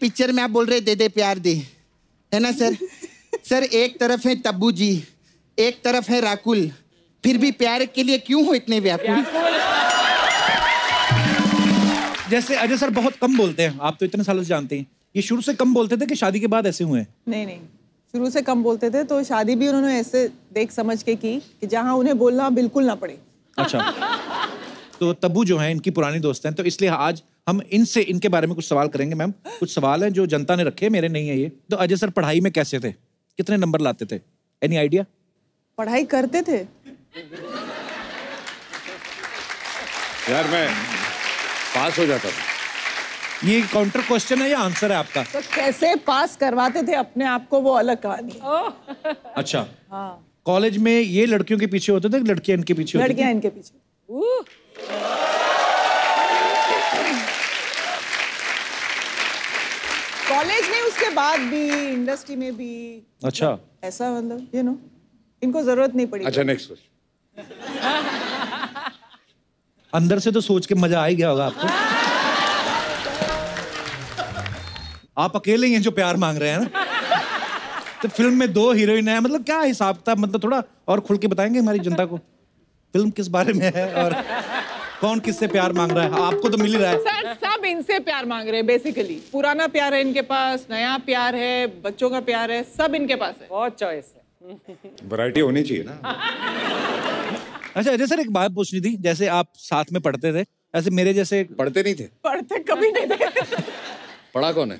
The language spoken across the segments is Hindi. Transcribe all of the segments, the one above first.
पिक्चर में आप बोल रहे दे दे प्यार दे, है ना सर? सर एक तरफ है तब्बू जी, एक तरफ है राकुल, फिर भी प्यार के लिए क्यों हो इतने व्याकुल? जैसे अजय सर बहुत कम बोलते हैं, आप तो इतने सालों से जानते हैं, ये शुरू से कम बोलते थे कि शादी के बाद ऐसे हुए हैं? नहीं नहीं, शुरू से कम बोलते थे, तो शादी भी उन्होंने ऐसे देख समझ के की कि जहां उन्हें बोलना बिल्कुल ना पड़े। अच्छा, तो तब्बू जो हैं इनकी पुरानी दोस्त हैं, तो इसलिए आज हम इनसे इनके बारे में कुछ सवाल करेंगे। मैम कुछ सवाल हैं जो जनता ने रखे, मेरे नहीं है ये। तो अजय सर पढ़ाई में कैसे थे, कितने नंबर लाते थे, एनी आइडिया? पढ़ाई करते थे यार, मैं पास हो जाता था। ये काउंटर क्वेश्चन है या आंसर है आपका? तो कैसे पास करवाते थे अपने आप को, वो अलग कहानी है। अच्छा, हाँ, कॉलेज में ये लड़कियों के पीछे होते थे, लड़कियां इनके पीछे होती थी? लड़कियां इनके पीछे। कॉलेज में, उसके बाद भी, इंडस्ट्री में भी। अच्छा, ऐसा मतलब इनको जरूरत नहीं पड़ी। अच्छा, नेक्स्ट क्वेश्चन। अंदर से तो सोच के मजा आ ही गया होगा आपको। आप अकेले ही हैं जो प्यार मांग रहे हैं ना? तो फिल्म में 2 हीरोइन है, मतलब क्या हिसाब था, मतलब थोड़ा और खुल के बताएंगे हमारी जनता को फिल्म किस बारे में है और कौन किससे प्यार मांग रहा है? आपको तो मिल ही रहा है। सर सब इनसे प्यार मांग रहे हैं बेसिकली। पुराना प्यार है इनके पास, नया प्यार है, बच्चों का प्यार है, सब इनके पास है। बहुत चॉइस है, वैरायटी होनी चाहिए ना। अच्छा अजय सर, एक बात पूछनी थी, जैसे आप साथ में पढ़ते थे, ऐसे मेरे जैसे पढ़ते नहीं थे? पढ़ते कभी नहीं थे। पढ़ा कौन है?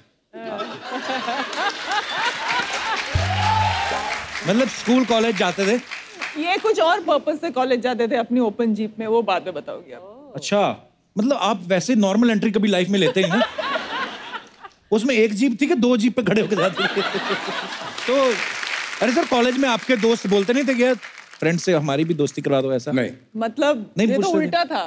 मतलब स्कूल कॉलेज जाते थे? ये कुछ और पर्पस से कॉलेज जाते थे अपनी ओपन जीप में, वो बाद में बताओगे आप। अच्छा, मतलब आप वैसे नॉर्मल एंट्री कभी लाइफ में लेते ही ना? उसमें एक जीप थी कि 2 जीप पे खड़े होकर जाते थे? तो अरे सर, कॉलेज में आपके दोस्त बोलते नहीं थे कि फ्रेंड से हमारी भी दोस्ती करवा दो, ऐसा? नहीं, मतलब नहीं, ये तो पूछते उल्टा था।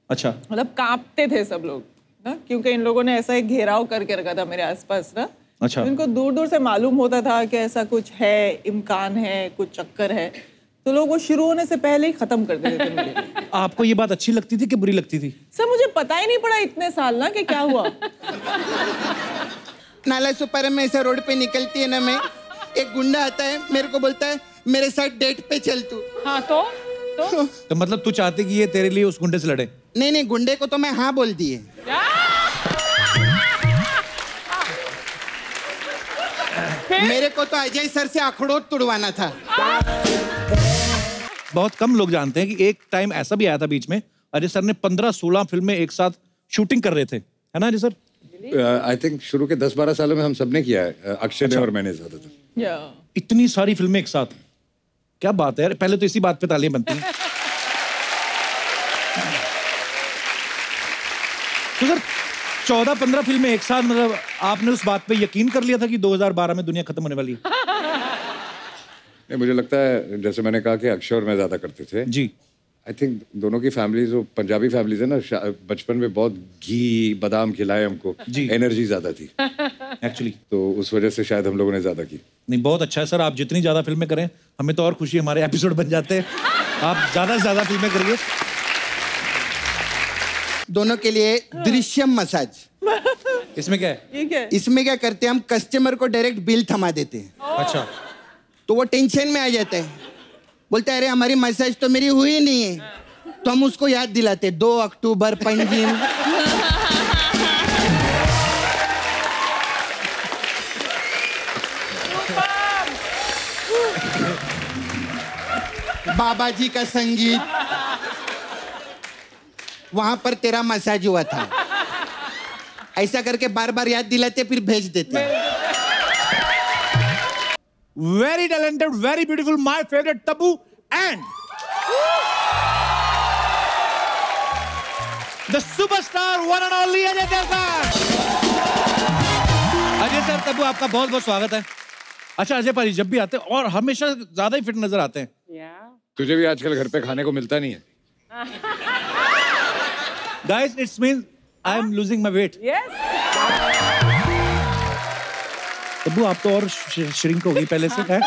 अच्छा, मतलब कांपते थे सब लोग ना, क्योंकि इन लोगों ने ऐसा एक घेराव करके रखा था मेरे आसपास ना। अच्छा, तो इनको दूर दूर से मालूम होता था कि ऐसा कुछ है, इम्कान है, कुछ चक्कर है, तो लोग वो शुरू होने से पहले ही खत्म कर देते थे मुझे। आपको ये बात अच्छी लगती थी कि बुरी लगती थी? सर मुझे पता ही नहीं पड़ा इतने साल ना कि क्या हुआ। नाला सुपारा में ऐसा रोड पे निकलती है ना मैं, एक गुंडा आता है, मेरे को बोलता है मेरे साथ डेट पे चल तू। हाँ तो मतलब तू चाहती कि ये तेरे लिए उस गुंडे से लड़े? नहीं नहीं, गुंडे को तो मैं हाँ बोल दिए। मेरे को तो अजय सर से अखरोट तुड़वाना था। बहुत कम लोग जानते हैं कि एक टाइम ऐसा भी आया था बीच में, अजय सर ने 15-16 फिल्में एक साथ शूटिंग कर रहे थे, है ना अजय सर? आई थिंक शुरू के 10-12 सालों में हम सबने किया है, अक्षय ने और मैंने ज्यादातर। इतनी सारी फिल्में एक साथ, क्या बात है यार। पहले तो इसी बात पे तालियां बनती हैं। तो सर 14-15 फिल्में एक साथ, मतलब आपने उस बात पे यकीन कर लिया था कि 2012 में दुनिया खत्म होने वाली है? नहीं, मुझे लगता है जैसे मैंने कहा कि अक्षय और मैं ज्यादा करते थे जी। आई थिंक दोनों की फैमिलीज, वो पंजाबी फैमिलीज है ना, बचपन में बहुत घी बादाम खिलाए हमको, एनर्जी ज्यादा थी एक्चुअली, तो उस वजह से शायद हम लोगों ने ज्यादा की। नहीं, बहुत अच्छा है सर, आप जितनी ज्यादा फिल्में करें हमें तो और खुशी, हमारे एपिसोड बन जाते हैं। आप ज्यादा से ज्यादा फिल्में करिए। दोनों के लिए दृश्यम मसाज। इसमें क्या है? ये क्या है? इसमें क्या करते हैं हम, कस्टमर को डायरेक्ट बिल थमा देते हैं। अच्छा, तो वो टेंशन में आ जाता है, बोलता है अरे हमारी मसाज तो मेरी हुई नहीं है, तो हम उसको याद दिलाते 2 अक्टूबर पंजिम। बाबा जी का संगीत, वहां पर तेरा मसाज हुआ था, ऐसा करके बार बार याद दिलाते, फिर भेज देते हैं। Very talented, very beautiful, my favourite Tabu and the superstar one and only Ajay Devgn. Ajay sir, Tabu, आपका बहुत बहुत स्वागत है। अच्छा अजय भाई, जब भी आते हैं और हमेशा ज्यादा ही फिट नजर आते हैं। तुझे भी आजकल घर पे खाने को मिलता नहीं है? Guys, it's means I am losing my weight. Tabu, आप तो और श्रिंक हो गई पहले से है।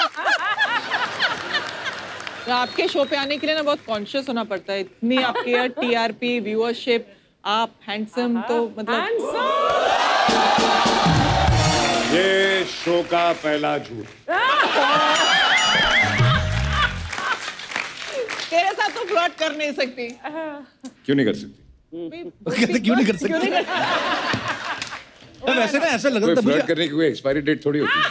तो आपके शो पे आने के लिए ना बहुत कॉन्शियस होना पड़ता है, इतनी आपकी टीआरपी, व्यूअरशिप, आप हैंडसम, तो मतलब शो का पहला झूठ। तेरे साथ तो फ्लर्ट कर नहीं सकती। क्यों नहीं कर सकती? कहते क्यों नहीं कर सकते? वैसे ना ऐसा लगा था फ्लर्ट करने की कोई एक्सपायरी डेट थोड़ी होती है।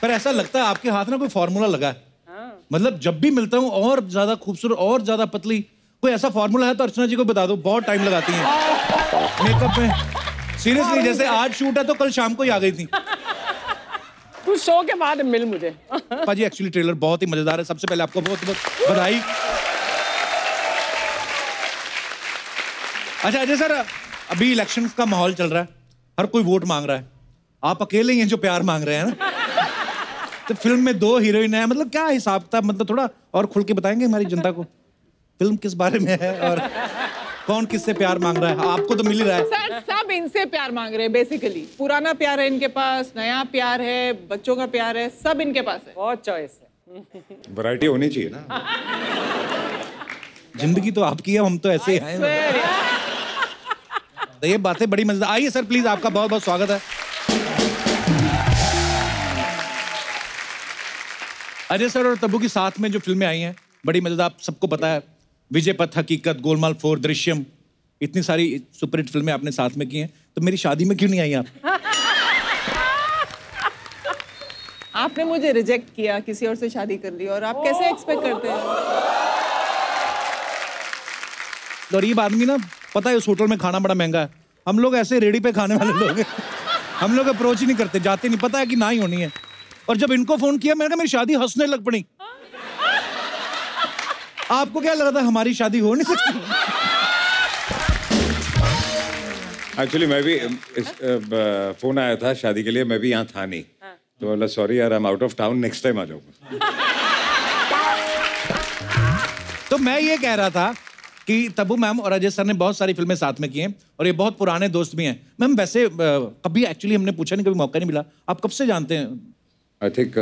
पर ऐसा लगता है आपके हाथ में कोई फॉर्मूला लगा है। मतलब जब भी मिलता हूँ और ज्यादा खूबसूरत और ज्यादा पतली, कोई ऐसा फॉर्मूला है तो अर्चना जी को बता दो, बहुत टाइम लगाती हैं मेकअप में। सीरियसली, जैसे आज शूट है तो कल शाम को ही आ गई थी। तू शो के बाद मिल मुझे। पाजी एक्चुअली ट्रेलर बहुत ही मजेदार है। सबसे पहले आपको बहुत बहुत बधाई। अच्छा अजय सर, अभी इलेक्शंस का माहौल चल रहा है, हर कोई वोट मांग रहा है, आप अकेले ही हैं जो प्यार मांग रहे हैं ना। तो फिल्म में 2 हीरोइन है, मतलब क्या हिसाब था, मतलब थोड़ा और खुल के बताएंगे हमारी जनता को फिल्म किस बारे में है और कौन किससे प्यार मांग रहा है? आपको तो मिल ही रहा है। सर सब इनसे प्यार मांग रहे हैं बेसिकली। पुराना प्यार है इनके पास, नया प्यार है, बच्चों का प्यार है, सब इनके पास है। बहुत चॉइस है। वैरायटी होनी चाहिए ना। जिंदगी तो आपकी है, हम तो ऐसे ही हैं। तो ये बातें बड़ी मजेदार। आइए सर प्लीज, आपका बहुत बहुत स्वागत है। अजय सर और तब्बू की साथ में जो फिल्में आई हैं बड़ी मजेदार, आप सबको पता है, विजय पथ, हकीकत, गोलमाल 4, दृश्यम, इतनी सारी सुपरहिट फिल्में आपने साथ में की हैं। तो मेरी शादी में क्यों नहीं आई आप? आपने मुझे रिजेक्ट किया, किसी और से शादी कर ली, और आप कैसे एक्सपेक्ट करते हैं? गरीब आदमी ना, पता है उस होटल में खाना बड़ा महंगा है, हम लोग ऐसे रेडी पे खाने वाले लोग हैं। हम लोग अप्रोच ही नहीं करते, जाते नहीं, पता है कि ना ही होनी है। और जब इनको फोन किया, मैंने कहा मेरी शादी, हंसने लग पड़ी। आपको क्या लगा था हमारी शादी हो नहीं सकती? एक्चुअली मैं भी फोन आया था शादी के लिए, मैं भी यहाँ था नहीं, तो बोला सॉरी यार, I am out of town, next time आ जाऊंगा। तो मैं ये कह रहा था कि तब्बू मैम और अजय सर ने बहुत सारी फिल्में साथ में की हैं और ये बहुत पुराने दोस्त भी हैं। मैम वैसे कभी एक्चुअली हमने पूछा नहीं, कभी मौका नहीं मिला, आप कब से जानते हैं? आई थिंक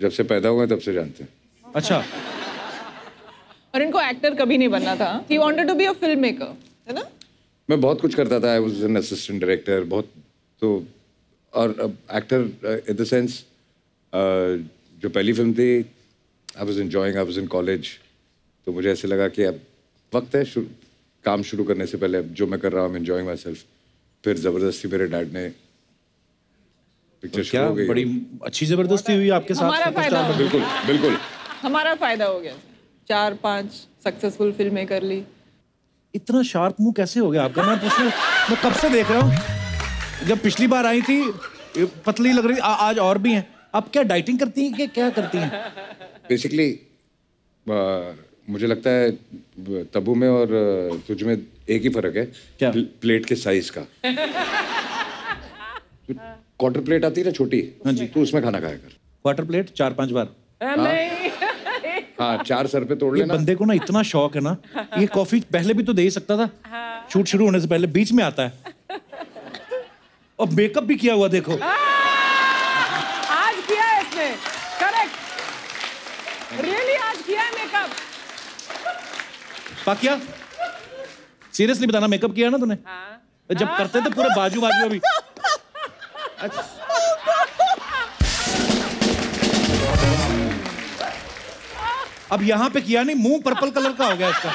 जब से पैदा हुए तब से जानते हैं। अच्छा। और इनको एक्टर कभी नहीं बनना था। He wanted to be a filmmaker, है ना? मैं बहुत कुछ करता था, I was an assistant director, बहुत तो, और एक्टर इन द सेंस जो पहली फिल्म थी, I was enjoying, I was in college, तो मुझे ऐसे लगा कि अब वक्त है काम शुरू करने से पहले, जो मैं कर रहा हूँ, एंजॉयिंग माई सेल्फ। फिर जबरदस्ती मेरे डैड ने पिक्चर शुरू हो गई। बड़ी अच्छी जबरदस्ती हुई आपके साथ। हमारा फायदा, बिल्कुल बिल्कुल हमारा फायदा हो गया। 4-5 सक्सेसफुल फिल्में कर ली। इतना शार्प मुंह कैसे हो गया आपका? मैं कब से देख रहा हूँ, जब पिछली बार आई थी पतली लग रही, आज और भी हैं। आप क्या डाइटिंग करती हैं कि क्या करती हैं? बेसिकली मुझे लगता है तब्बू में और तुझ में एक ही फर्क है। क्या? प्लेट के साइज का। क्वार्टर प्लेट आती है ना छोटी, हाँ जी, तो उसमें खाना खाया कर। क्वार्टर प्लेट 4-5 बार? हाँ, 4 सर पे तोड़ लेना। बंदे को ना इतना शौक है ना, ये कॉफी पहले भी तो दे ही सकता था, शूट शुरू होने से पहले, बीच में आता है। और मेकअप भी किया हुआ देखो। आज किया है इसने, करेक्ट, रियली आज किया है मेकअप। पाकिया, सीरियसली बताना, मेकअप किया ना तूने? जब करते थे पूरे बाजू बाजू अभी। अच्छा। अब यहाँ पे किया नहीं, मुंह पर्पल कलर का हो गया इसका।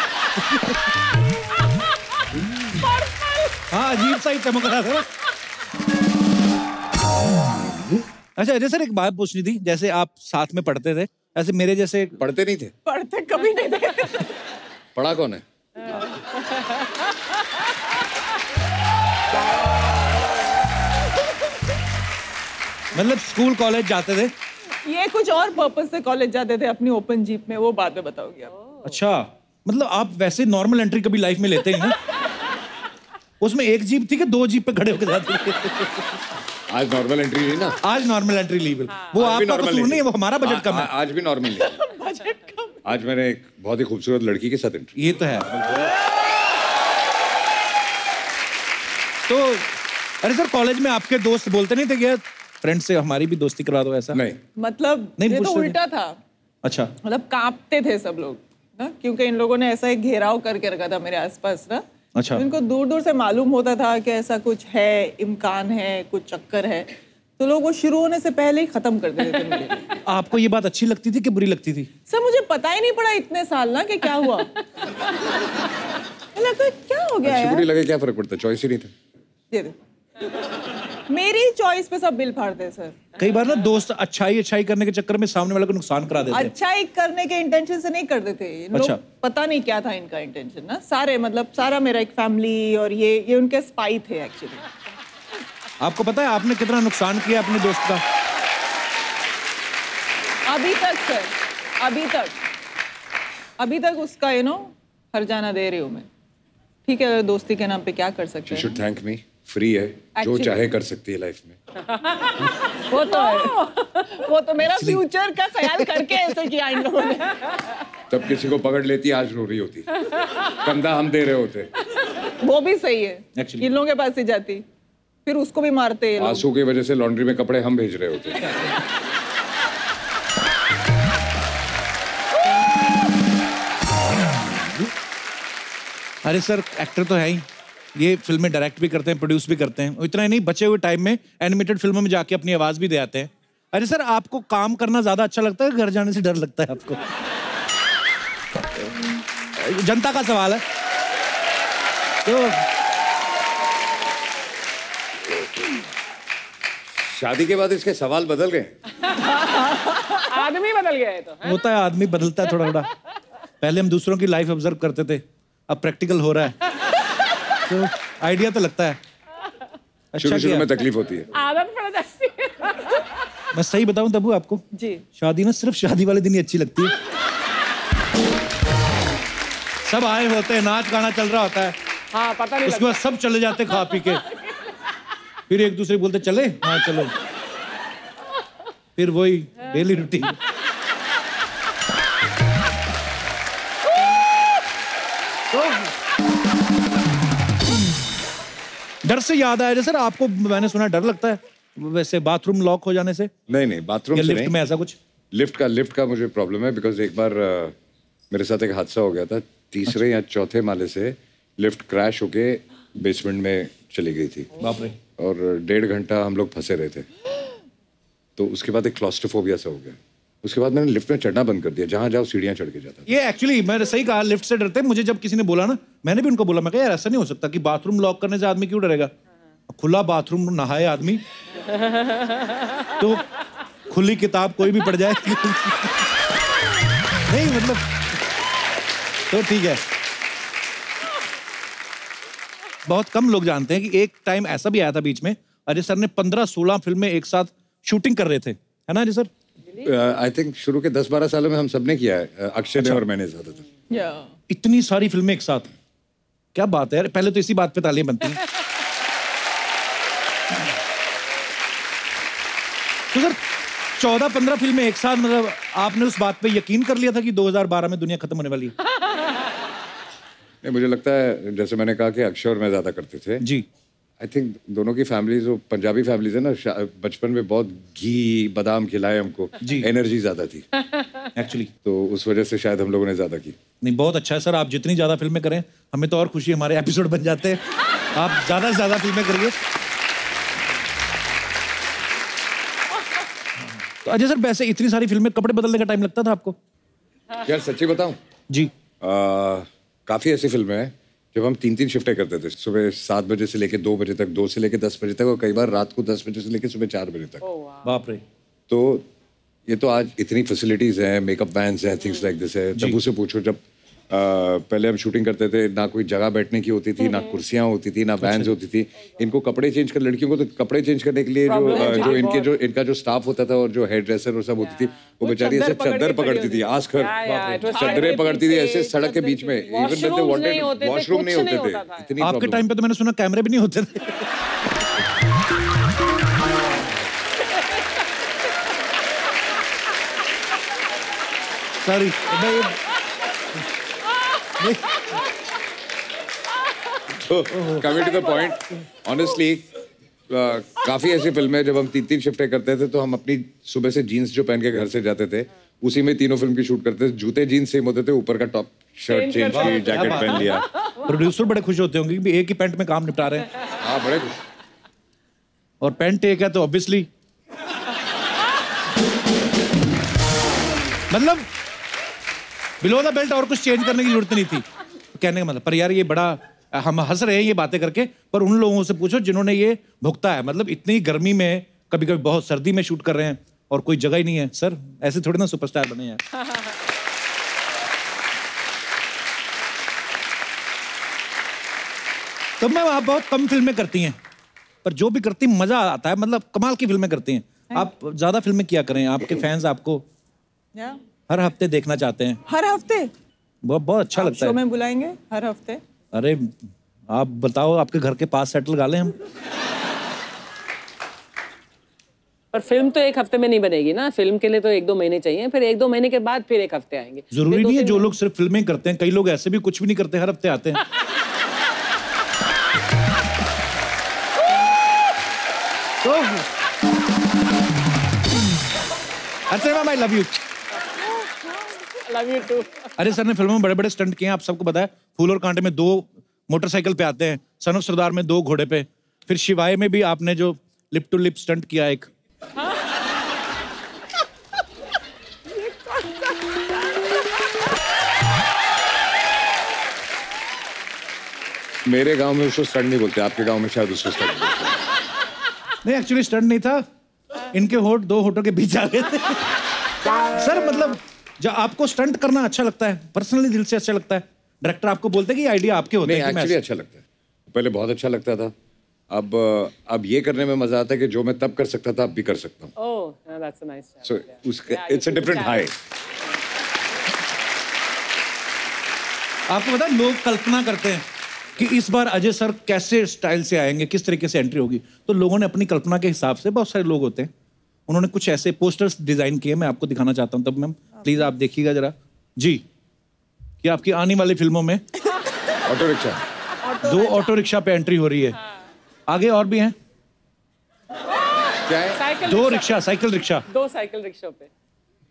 हाँ, अजीब सा ही चमक रहा था। अच्छा अजय सर, एक बात पूछनी थी, जैसे आप साथ में पढ़ते थे, ऐसे मेरे जैसे पढ़ते नहीं थे? पढ़ते कभी नहीं थे। पढ़ा कौन है? मतलब स्कूल कॉलेज जाते थे? ये कुछ और पर्पस से कॉलेज जाते थे, अपनी ओपन जीप में, वो बाद में बताओगी आप। अच्छा, मतलब आप वैसे नॉर्मल एंट्री कभी लाइफ में लेते हैं ना? उसमें एक जीप थी कि 2 जीप पे खड़े होकर जाते थे? आज नॉर्मल एंट्री नहीं ना। आज नॉर्मल एंट्री ली। वो आपका कसूर नहीं है, वो हमारा बजट कम है। आज भी नॉर्मल नहीं। बजट कम। आज मैंने एक बहुत ही खूबसूरत लड़की के साथ एंट्री। ये तो है। तो अरे सर, कॉलेज में आपके दोस्त बोलते नहीं थे कि फ्रेंड से हमारी भी दोस्ती करवा दो, ऐसा? नहीं, मतलब नहीं, ये तो पूछते उल्टा था। अच्छा। मतलब कांपते थे सब लोग ना, क्योंकि इन लोगों ने ऐसा एक घेराव करके रखा था मेरे आसपास ना, अच्छा। इनको दूर दूर से मालूम होता था कि ऐसा कुछ है, इम्कान है, कुछ चक्कर है, तो लोग वो शुरू होने से पहले ही खत्म कर देते थे मेरे लिए। आपको ये बात अच्छी लगती थी कि बुरी लगती थी? सर मुझे पता ही नहीं पड़ा इतने साल ना कि क्या हुआ। लगा क्या हो गया अच्छी बुरी यार? लगे क्या फर्क पड़ता, चॉइस ही नहीं था। दे दो। मेरी चॉइस पे सब बिल फाड़ते हैं सर। कई बार ना दोस्त अच्छाई करने के चक्कर में सामने वाले को नुकसान करा देते हैं। अच्छाई करने के इंटेंशन से नहीं करते थे ये लोग। अच्छा। पता नहीं क्या था इनका इंटेंशन ना। सारे मतलब सारा मेरा एक फैमिली और ये उनके स्पाई थे एक्चुअली। आपको पता है आपने कितना नुकसान किया अपने दोस्त का? अभी तक सर, अभी तक उसका हर जाना दे रही हूँ मैं। ठीक है, दोस्ती के नाम पे क्या कर सकते You हैं? should thank me. फ्री है, जो Actually- चाहे कर सकती है लाइफ में। वो तो है। वो तो मेरा फ्यूचर का ख्याल करके ऐसे किया इन लोगों ने। तब किसी को पकड़ लेती, आज रो रही होती, कंधा हम दे रहे होते, वो भी सही है। Actually- इन लोगों के पास ही जाती, फिर उसको भी मारते ये लोग। आंसू की वजह से लॉन्ड्री में कपड़े हम भेज रहे होते। अरे सर, एक्टर तो है ही, ये फिल्में डायरेक्ट भी करते हैं, प्रोड्यूस भी करते हैं। इतना ही नहीं, बचे हुए टाइम में एनिमेटेड फिल्मों में जाके अपनी आवाज भी दे आते हैं। अरे सर, आपको काम करना ज्यादा अच्छा लगता है, घर जाने से डर लगता है आपको? जनता का सवाल है। तो शादी के बाद इसके सवाल बदल गए। आदमी बदल गया है तो। होता है, आदमी बदलता है थोड़ा थोड़ा। पहले हम दूसरों की लाइफ ऑब्जर्व करते थे, अब प्रैक्टिकल हो रहा है, तो आइडिया तो लगता है। अच्छा शुरू किया। में तकलीफ होती है। आदत पड़ जाती है। मैं सही बताऊं तब्बू आपको, जी। शादी ना सिर्फ शादी वाले दिन ही अच्छी लगती है। सब आए होते हैं, नाच गाना चल रहा होता है, हाँ, पता नहीं उसके बाद सब चले जाते खा पी के, फिर एक दूसरे को बोलते चले, हाँ चलो, फिर वही डेली रूटीन। डर से याद आया, सर आपको मैंने सुना डर लगता है वैसे बाथरूम लॉक हो जाने से, नहीं, बाथरूम या से लिफ्ट नहीं। में ऐसा कुछ? लिफ्ट का मुझे प्रॉब्लम है, बिकॉज एक बार मेरे साथ एक हादसा हो गया था। तीसरे या चौथे माले से लिफ्ट क्रैश होके बेसमेंट में चली गई थी। बाप रे। और 1.5 घंटा हम लोग फंसे रहे थे। तो उसके बाद एक क्लॉस्ट्रोफोबिया सा हो गया। उसके बाद मैंने लिफ्ट में चढ़ना बंद कर दिया, जहां जाओ सीढ़ियां चढ़ के जाता था। ये एक्चुअली मैंने सही कहा, लिफ्ट से डरते हैं। मुझे जब किसी ने बोला ना, मैंने भी उनको बोला, मैं कहा यार ऐसा नहीं हो सकता कि बाथरूम लॉक करने से आदमी क्यों डरेगा? खुला बाथरूम नहाए आदमी तो खुली किताब कोई भी पढ़ जाए नहीं मतलब, तो ठीक है। बहुत कम लोग जानते हैं कि एक टाइम ऐसा भी आया था बीच में, अजय सर ने 15-16 फिल्में एक साथ शूटिंग कर रहे थे, है ना अजय सर? आई थिंक शुरू के 10-12 सालों में हम सबने किया है, अक्षय ने और मैंने ज्यादातर। या इतनी सारी फिल्में एक साथ, क्या बात है यार। पहले तो इसी बात पे तालियां बनती हैं। तो सर 14-15 फिल्में एक साथ, मतलब आपने उस बात पे यकीन कर लिया था कि 2012 में दुनिया खत्म होने वाली है? नहीं, मुझे लगता है जैसे मैंने कहा कि अक्षय और मैं ज्यादा करते थे जी। आई थिंक दोनों की फैमिलीज, वो पंजाबी फैमिलीज है ना, बचपन में बहुत घी बादाम खिलाए हमको, जी। एनर्जी ज्यादा थी, एक्चुअली तो उस वजह से शायद हम लोगों ने ज्यादा की। नहीं, बहुत अच्छा है सर, आप जितनी ज्यादा फिल्में करें हमें तो और खुशी, हमारे एपिसोड बन जाते हैं। आप ज्यादा से ज्यादा फिल्में करिए। तो अजय सर, वैसे इतनी सारी फिल्में, कपड़े बदलने का टाइम लगता था आपको? यार सच्ची बताऊं, जी। काफी ऐसी फिल्में हैं जब हम 3-3 शिफ्टें करते थे, सुबह 7 बजे से लेके 2 बजे तक, 2 से लेके 10 बजे तक, और कई बार रात को 10 बजे से लेके सुबह 4 बजे तक। बाप रे। तो ये तो आज इतनी फैसिलिटीज हैं, मेकअप वैन्स हैं, थिंग्स लाइक दिस है। तब्बू से पूछो, जब पहले हम शूटिंग करते थे, ना कोई जगह बैठने की होती थी, ना कुर्सियां होती थी, ना वैन्स होती थी। इनको कपड़े चेंज कर, लड़कियों को तो कपड़े चेंज करने के लिए जो इनका जो स्टाफ होता था और जो हेयर ड्रेसर और सब होती थी, वो बेचारी ऐसे चादर पकड़ती थी, आस्कर चादरें पकड़ती थी ऐसे सड़क के बीच में। इवन वॉशरूम नहीं होते थे। इतनी आपके टाइम पे तो मैंने सुना कैमरे भी नहीं होते थे। Sorry, coming to the point, honestly काफी ऐसी फिल्में जब हम 3-3 शिफ्टें करते थे, तो हम अपनी सुबह से जीन्स जो पहन के घर से जाते थे, उसी में तीनों फिल्म की शूट करते थे। जूते जीन्स सेम होते थे, ऊपर का टॉप शर्ट चेंज की, जैकेट पहन लिया, प्रोड्यूसर बड़े खुश होते होंगे कि एक ही पेंट में काम निपटा रहे हैं। हाँ बड़े खुश। और पेंट एक है तो ऑब्वियसली मतलब बिलो द बेल्ट और कुछ चेंज करने की जरूरत नहीं थी कहने का मतलब। पर यार ये बड़ा हम हंस रहे हैं ये बातें करके, पर उन लोगों से पूछो जिन्होंने ये भुगता है। मतलब इतनी गर्मी में, कभी कभी बहुत सर्दी में शूट कर रहे हैं और कोई जगह ही नहीं है। सर ऐसे थोड़ी ना सुपरस्टार बने हैं। तो मैं आप बहुत कम फिल्में करती हैं, पर जो भी करती मजा आता है। मतलब कमाल की फिल्में करती हैं आप। ज्यादा फिल्में किया करें, आपके फैंस आपको हर हफ्ते देखना चाहते हैं। हर हफ्ते बहुत अच्छा लगता है। शो में बुलाएंगे हर हफ्ते। अरे आप बताओ, आपके घर के पास सेट लगा लें हम। पर फिल्म तो एक हफ्ते में नहीं बनेगी ना, फिल्म के लिए तो 1-2 महीने चाहिए, फिर 1-2 महीने के बाद फिर 1 हफ्ते आएंगे। जरूरी नहीं है जो लोग सिर्फ फिल्में करते हैं, कई लोग ऐसे भी कुछ भी नहीं करते, हर हफ्ते आते हैं। तो अरे ma'am I love you. Love you too. अरे सर ने फिल्मों में बड़े बड़े स्टंट किए हैं, आप सबको पता है। फूल और कांटे में 2 मोटरसाइकिल पे आते हैं, सन ऑफ सरदार में 2 घोड़े पे, फिर शिवाय में भी आपने जो लिप टू लिप स्टंट किया एक। मेरे गांव में उसको स्टंट नहीं बोलते, आपके गांव में शायद उसको स्टंट बोलते हैं। नहीं एक्चुअली स्टंट नहीं था, इनके होठ 2 होठों के बीच आ गए थे। सर मतलब जब आपको स्टंट करना अच्छा लगता है, पर्सनली दिल से अच्छा लगता है, डायरेक्टर आपको बोलते हैं कि आइडिया आपके होते हैं। नहीं एक्चुअली अच्छा लगता है, पहले बहुत अच्छा लगता था। अब ये करने में मजा आता है कि जो मैं तब कर सकता था अब भी कर सकता हूँ। Oh that's a nice. So it's a different high. आपको पता है लोग कल्पना करते हैं कि इस बार अजय सर कैसे स्टाइल से आएंगे, किस तरीके से एंट्री होगी। तो लोगों ने अपनी कल्पना के हिसाब से, बहुत सारे लोग होते हैं, उन्होंने कुछ ऐसे पोस्टर्स डिजाइन किए, मैं आपको दिखाना चाहता हूँ। तब मैम प्लीज आप देखिएगा जरा जी, कि आपकी आने वाली फिल्मों में ऑटो रिक्शा 2 ऑटो रिक्शा पे एंट्री हो रही है। आगे और भी हैं क्या है? Cycle 2 rickshaw, cycle rickshaw 2 cycle rickshaw पे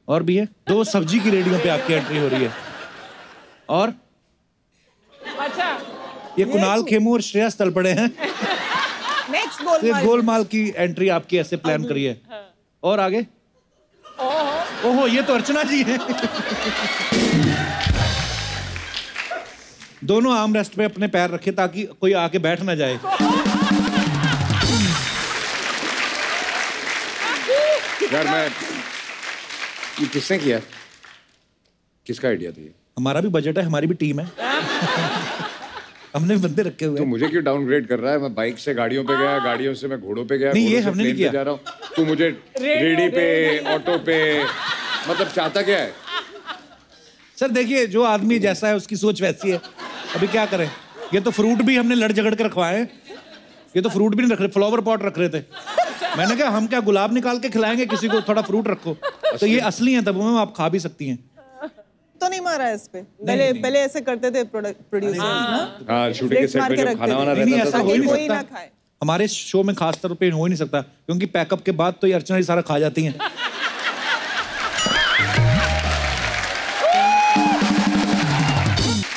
और भी है। 2 सब्जी की रेडियो पे आपकी एंट्री हो रही है। और अच्छा ये कुणाल खेमू और श्रेयस तलपड़े हैं। नेक्स्ट ये गोलमाल की एंट्री आपकी ऐसे प्लान करी है। और आगे ओहो ये तो अर्चना जी हैं। दोनों आर्म रेस्ट पे अपने पैर रखे ताकि कोई आके बैठ ना जाए। यार मैं ये किसने किया, किसका आइडिया था ये? हमारा भी बजट है, हमारी भी टीम है। हमने बंदे रखे हुए तो हैं। मुझे क्यों डाउनग्रेड कर रहा है? मैं बाइक से गाड़ियों पे गया, गाड़ियों से मैं घोड़ों पे गया, नहीं, ये घोड़ों से हमने नहीं प्लेन पे किया। जा रहा हूँ। तू मुझे रेडी पे, ऑटो पे, मतलब चाहता क्या है? सर देखिए जो आदमी जैसा है उसकी सोच वैसी है, अभी क्या करें। ये तो फ्रूट भी हमने लड़ झगड़ कर रखवाए हैं। ये तो फ्रूट भी नहीं रख रहे, फ्लावर पॉट रख रहे थे। मैंने कहा हम क्या गुलाब निकाल के खिलाएंगे किसी को, थोड़ा फ्रूट रखो। तो ये असली है, तब मैम आप खा भी सकती हैं। तो नहीं मारा इस पे। पहले ऐसे करते थे प्रोड्यूसर्स ना। हाँ शूटिंग के सेट पे जब खाना वाना नहीं, रहता ऐसा था हो ही नहीं कोई ना सकता। खाए। हमारे शो में खास तौर पे हो ही नहीं सकता, क्योंकि पैकअप के बाद तो ये अर्चना ही सारा खा जाती हैं।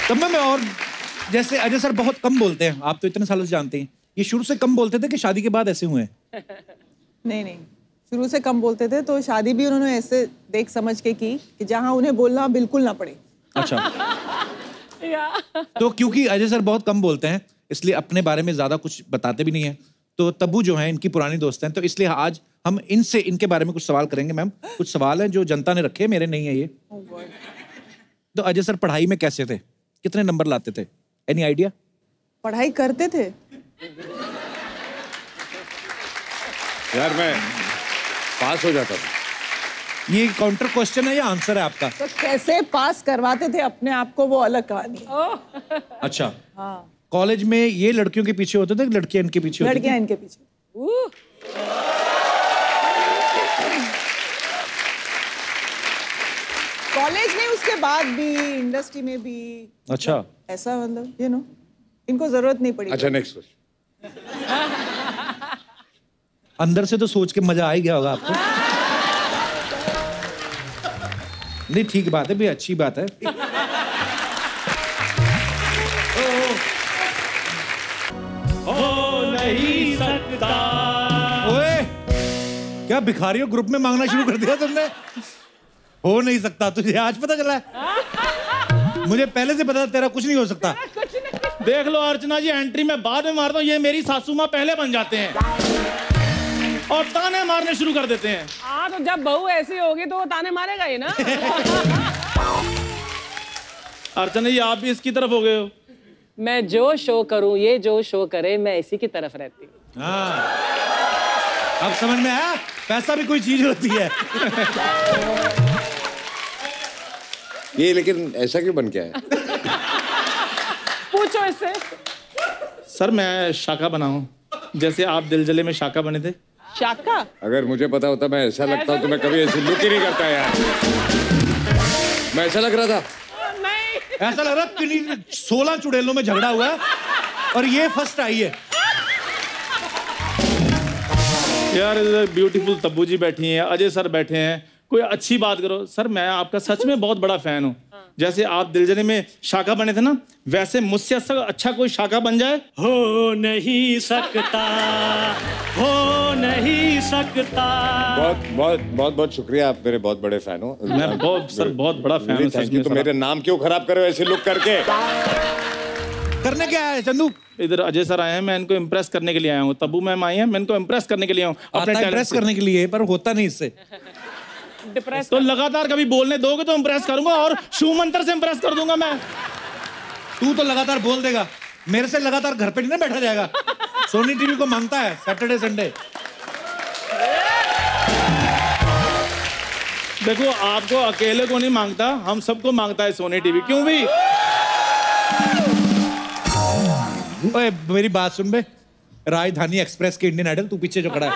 तब मैं और जैसे अजय सर बहुत कम बोलते हैं, आप तो इतने सालों से जानते हैं। ये शुरू से कम बोलते थे कि शादी के बाद ऐसे हुए हैं? नहीं शुरू से कम बोलते थे, तो शादी भी उन्होंने ऐसे देख समझ के की कि जहां उन्हें बोलना बिल्कुल ना पड़े। अच्छा तो क्योंकि अजय सर बहुत कम बोलते हैं इसलिए अपने बारे में ज्यादा कुछ बताते भी नहीं है। तो तब्बू जो है इनकी पुरानी दोस्त हैं, तो इसलिए आज हम इनसे इनके बारे में कुछ सवाल करेंगे। मैम कुछ सवाल हैं जो जनता ने रखे, मेरे नहीं है ये। तो अजय सर पढ़ाई में कैसे थे, कितने नंबर लाते थे, एनी आइडिया? पढ़ाई करते थे यार, मैं पास हो जाता था। ये काउंटर क्वेश्चन है या आंसर है आपका? तो कैसे पास करवाते थे अपने आप को, वो अलग कहानी है। अच्छा हाँ कॉलेज में ये लड़कियों के पीछे होते थे कि लड़कियां इनके पीछे होती थी? लड़कियां इनके पीछे। कॉलेज में, उसके बाद भी, इंडस्ट्री में भी। अच्छा ऐसा मतलब यू नो इनको जरूरत नहीं पड़ी। अच्छा नेक्स्ट क्वेश्चन। अंदर से तो सोच के मजा आ ही गया होगा आपको। नहीं ठीक बात है भी, अच्छी बात है। क्या भिखारियों ग्रुप में मांगना शुरू कर दिया तुमने? हो नहीं सकता, तुझे आज पता चला है? मुझे पहले से पता था तेरा कुछ नहीं हो सकता। देख लो अर्चना जी, एंट्री में बाद में मारता हूँ, ये मेरी सासू माँ पहले बन जाते हैं और ताने मारने शुरू कर देते हैं। हाँ, तो जब बहू ऐसी होगी तो वो ताने मारेगा ही ना। अर्चना जी, आप भी इसकी तरफ हो गए हो। मैं जो शो करूं, ये जो शो करे, मैं इसी की तरफ रहती हूँ। हाँ, अब समझ में आया, पैसा भी कोई चीज होती है। ये लेकिन ऐसा क्यों बन गया है? पूछो इससे। सर मैं शाका बना हूँ, जैसे आप दिलजले में शाका बने थे। शाका? अगर मुझे पता होता मैं ऐसा लगता हूँ तो मैं कभी ऐसी लुक ही नहीं करता यार। मैं ऐसा लग रहा था? नहीं, ऐसा लग रहा कि 16 चुड़ैलों में झगड़ा हुआ है और ये फर्स्ट आई है। यार ब्यूटीफुल तब्बू जी बैठी हैं, अजय सर बैठे हैं, कोई अच्छी बात करो। सर मैं आपका सच में बहुत बड़ा फैन हूँ। जैसे आप दिलजले में शाका बने थे ना, वैसे मुझसे अच्छा कोई शाका बन जाए। हो नहीं सकता, हो नहीं सकता। बहुत शुक्रिया, आप मेरे बहुत बड़े फैन हो। मैं बहुत बड़ा फैन हूँ। Thank you. तो मेरे नाम क्यों खराब करे ऐसे लुक करके? करने क्या है चंदू? इधर अजय सर आए हैं, मैं इनको इम्प्रेस करने के लिए आया हूँ। तब्बू मैम आई हैं, मैं इनको इम्प्रेस करने के लिए आया हूँ। अपने इम्प्रेस करने के लिए, पर होता नहीं इससे। डिप्रेस तो लगातार कभी बोलने दोगे तो इम्प्रेस करूंगा और शू मंत्र से इम्प्रेस कर दूंगा मैं। तू तो लगातार बोल देगा, मेरे से लगातार घर पे नहीं ना बैठा जाएगा। सोनी टीवी को मांगता है सैटरडे संडे। देखो आपको अकेले को नहीं मांगता, हम सबको मांगता है सोनी टीवी। क्यों भी? ओए मेरी बात सुन बे, राजधानी एक्सप्रेस के इंडियन आइडल, तू पीछे जो खड़ा है,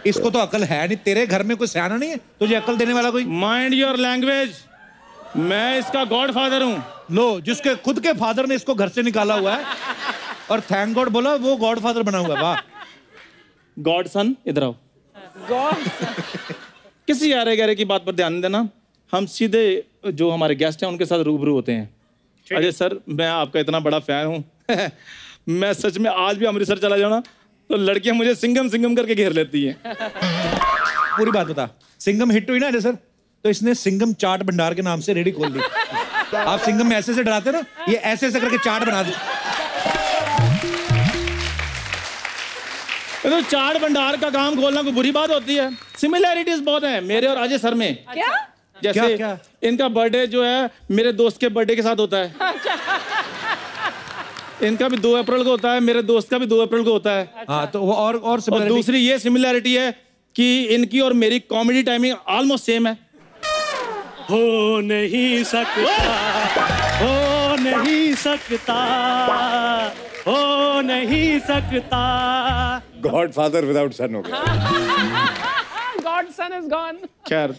इसको तो अकल है नहीं। तेरे घर में कोई सियाना नहीं है तुझे अकल देने वाला कोई? माइंड योर लैंग्वेज, मैं इसका गॉड फादर हूँ। लो, जिसके खुद के फादर ने इसको घर से निकाला हुआ है और थैंक गॉड बोला, वो गॉड फादर बना हुआ है। वाह। गॉड सन, इधर आओ। गॉड किसी यारे गहरे की बात पर ध्यान देना, हम सीधे जो हमारे गेस्ट हैं उनके साथ रूबरू होते हैं। अजय सर, मैं आपका इतना बड़ा फैन हूँ मैं सच में आज भी अमृतसर चला जाऊँ ना तो लड़कियां मुझे सिंगम सिंगम करके घेर लेती हैं। पूरी बात बता। सिंगम हिट हुई ना अजय सर, तो इसने सिंगम चाट भंडार के नाम से रेडी खोल दी। आप सिंगम में ऐसे से डराते ना, ये ऐसे ऐसे करके चाट बना दे। तो चाट भंडार का काम खोलना कोई बुरी बात होती है? सिमिलैरिटीज बहुत है मेरे और अजय सर में। क्या? जैसे क्या? इनका बर्थडे जो है मेरे दोस्त के बर्थडे के साथ होता है। इनका भी 2 अप्रैल को होता है, मेरे दोस्त का भी 2 अप्रैल को होता है। हाँ, तो वो और दूसरी ये सिमिलैरिटी है कि इनकी और मेरी कॉमेडी टाइमिंग ऑलमोस्ट सेम है। हो नहीं सकता, हो नहीं सकता, हो नहीं सकता। गॉड फादर विदाउट सन हो गया। God son is gone. खैर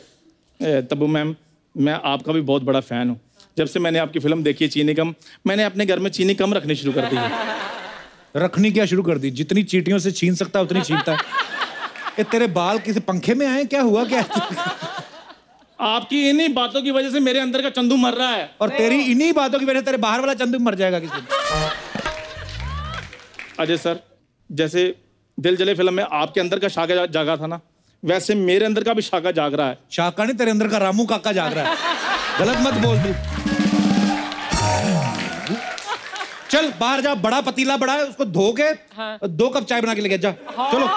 तब्बू मैम, मैं आपका भी बहुत बड़ा फैन हूँ। जब से मैंने आपकी फिल्म देखी है चीनी कम, मैंने अपने घर में चीनी कम रखनी शुरू कर दी है। रखनी क्या शुरू कर दी? जितनी चींटियों से छीन सकता उतनी छीनता है। ये तेरे बाल किसी पंखे में आए? क्या हुआ क्या? आपकी इन्हीं बातों की वजह से मेरे अंदर का चंदू मर रहा है। और तेरी इन्हीं बातों की वजह से तेरे बाहर वाला चंदू मर जाएगा किसी दिन। अजय सर, जैसे दिल जले फिल्म में आपके अंदर का शाका जागा था ना, वैसे मेरे अंदर का भी शाका जाग रहा है। शाका नहीं, तेरे अंदर का रामू काका जाग रहा है। गलत मत बोल तू। चल बाहर जा, बड़ा पतीला बड़ा है, उसको धो के 2 कप चाय बना के लेके जा। चलो।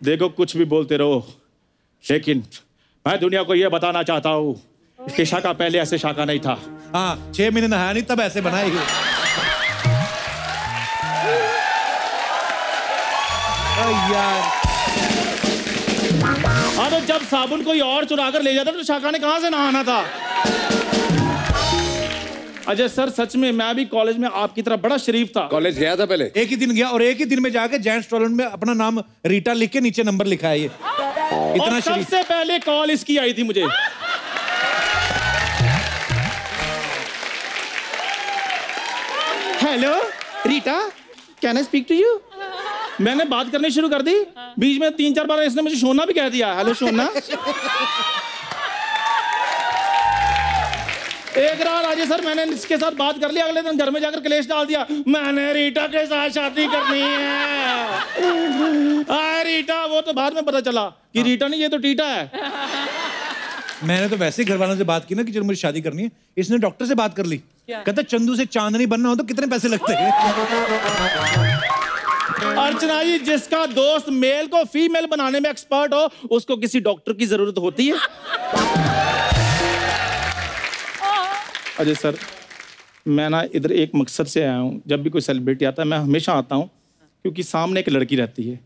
देखो कुछ भी बोलते रहो, लेकिन मैं दुनिया को यह बताना चाहता हूँ कि शाका पहले ऐसे शाका नहीं था। हाँ, 6 महीने नहाया नहीं तब ऐसे बनाएगी। यार, हाँ तो जब साबुन कोई और चुरा कर ले जाता तो शाका ने कहां से नहाना था? अजय सर, सच में मैं भी कॉलेज में आपकी तरह बड़ा शरीफ था। कॉलेज गया था पहले? एक ही दिन गया और एक ही दिन में जाके जेंट्स टॉयलेट में अपना नाम रीटा लिख के नीचे नंबर लिखा है। ये इतना और शरीफ। सबसे पहले कॉल इसकी आई थी मुझे। Hello Rita, can I speak to you? मैंने बात करनी शुरू कर दी, बीच में 3-4 बार इसने मुझे सोना भी कह दिया। हेलो सोना। एक रात अजय सर मैंने इसके साथ बात कर लिया, अगले दिन घर में जाकर क्लेश डाल दिया, मैंने रीटा के साथ शादी करनी है। रीटा वो वो तो बाद में पता चला कि रीटा नहीं, ये तो टीटा है। मैंने तो वैसे ही घर वालों से बात की ना कि चलो मुझे शादी करनी है। इसने डॉक्टर से बात कर ली, कहता चंदू से चांदनी बनना हो तो कितने पैसे लगते हैं। अर्चना जी, जिसका दोस्त मेल को फीमेल बनाने में एक्सपर्ट हो उसको किसी डॉक्टर की जरूरत होती है? अजय सर, मैं ना इधर एक मकसद से आया हूँ। जब भी कोई सेलिब्रिटी आता है मैं हमेशा आता हूँ क्योंकि सामने एक लड़की रहती है,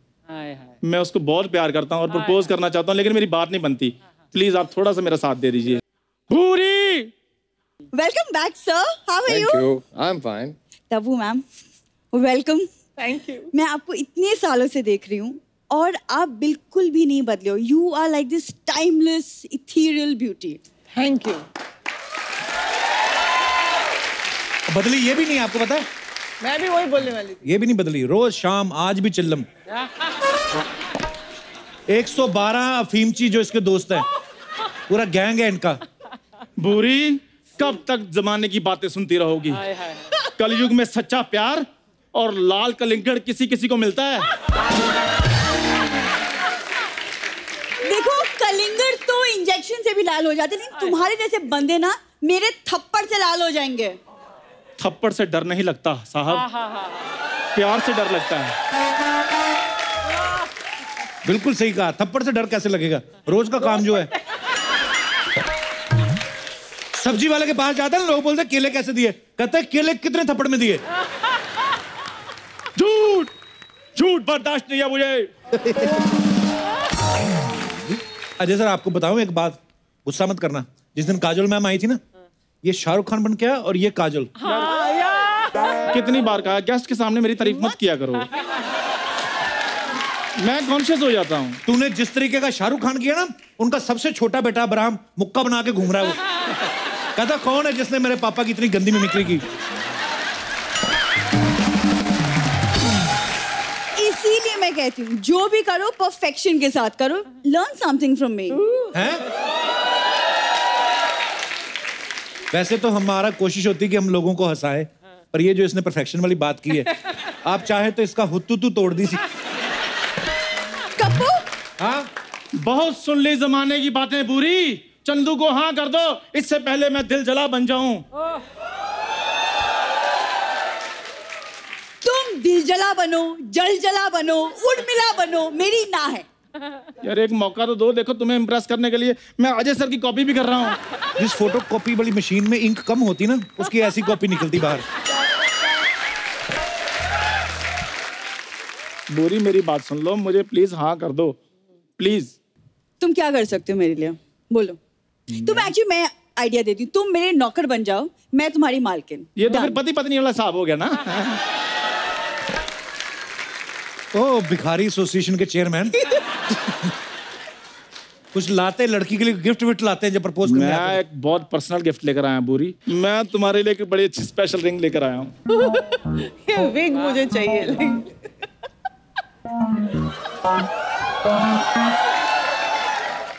मैं उसको बहुत प्यार करता हूँ और प्रपोज करना चाहता हूँ, लेकिन मेरी बात नहीं बनती। प्लीज आप थोड़ा सा मेरा साथ दे दीजिए। Bhuri, welcome back sir, how are you? Thank you. I'm fine. Tabu ma'am, welcome. Thank you. मैं आपको इतने सालों से देख रही हूँ और आप बिल्कुल भी नहीं बदले हो। You are like this timeless ethereal beauty. Thank you. बदली ये भी नहीं, आपको पता है? मैं भी वही बोलने वाली थी। ये भी नहीं बदली, रोज शाम आज भी चिल्लम। 112 अफीमची जो इसके दोस्त हैं, पूरा गैंग है इनका। भूरी, कब तक जमाने की बातें सुनती रहोगी? कलयुग में सच्चा प्यार और लाल कलिंगड़ किसी किसी को मिलता है। देखो, कलिंगड़ तो इंजेक्शन से भी लाल हो जाते, लेकिन तुम्हारे जैसे बंदे ना मेरे थप्पड़ से लाल हो जाएंगे। थप्पड़ से डर नहीं लगता साहब, प्यार से डर लगता है। बिल्कुल सही कहा, थप्पड़ से डर कैसे लगेगा? रोज का काम जो है। सब्जी वाले के पास जाते हैं, लोग बोलते हैं केले कैसे दिए, कहते हैं केले कितने थप्पड़ में दिए। झूठ झूठ बर्दाश्त नहीं है मुझे। अजय सर, आपको बताऊं एक बात, गुस्सा मत करना। जिस दिन काजोल मैम आई थी ना, ये शाहरुख खान बन के आया और ये काजोल। कितनी बार कहा गेस्ट के सामने मेरी तारीफ मत किया करो, मैं कॉन्शियस हो जाता हूँ। तूने जिस तरीके का शाहरुख खान किया ना, उनका सबसे छोटा बेटा अब्राहम मुक्का बना के घूम रहा है। वो कहता कौन है जिसने मेरे पापा की इतनी गंदी मिमिक्री की। इसीलिए मैं कहती हूँ जो भी करो परफेक्शन के साथ करो। Learn something from me. हैं? वैसे तो हमारा कोशिश होती है कि हम लोगों को हंसाए, पर ये जो इसने परफेक्शन वाली बात की है, आप चाहे तो इसका हुत्तू तोड़ दीजिए। कप्पू, हाँ, बहुत सुन ली जमाने की बातें बुरी। चंदू को हाँ कर दो, इससे पहले मैं दिल जला बन जाऊं। तुम दिल जला बनो, जल जला बनो, उर्मिला बनो, मेरी ना है। यार एक मौका तो दो, देखो तुम्हें इम्प्रेस करने के लिए मैं अजय सर की कॉपी भी कर रहा हूँ। जिस फोटो कॉपी वाली मशीन में इंक कम होती ना, उसकी ऐसी कॉपी निकलती बाहर। बोरी, मेरी बात सुन लो, मुझे प्लीज हाँ कर दो, प्लीज। तुम क्या कर सकते हो मेरे लिए, बोलो। तुम एक्चुअली, मैं आइडिया देती हूँ, तुम मेरे नौकर बन जाओ, मैं तुम्हारी मालकिन। ये तो फिर पति पत्नी वाला साहब हो गया ना। ओ, भिखारी एसोसिएशन के चेयरमैन। कुछ लाते लड़की के लिए, गिफ्ट विफ्ट लाते हैं जब प्रपोज करने आते हैं। मैं एक बहुत पर्सनल गिफ्ट लेकर आया बोरी। मैं तुम्हारे लिए एक बड़ी अच्छी स्पेशल रिंग लेकर आया हूँ। ये विग मुझे चाहिए।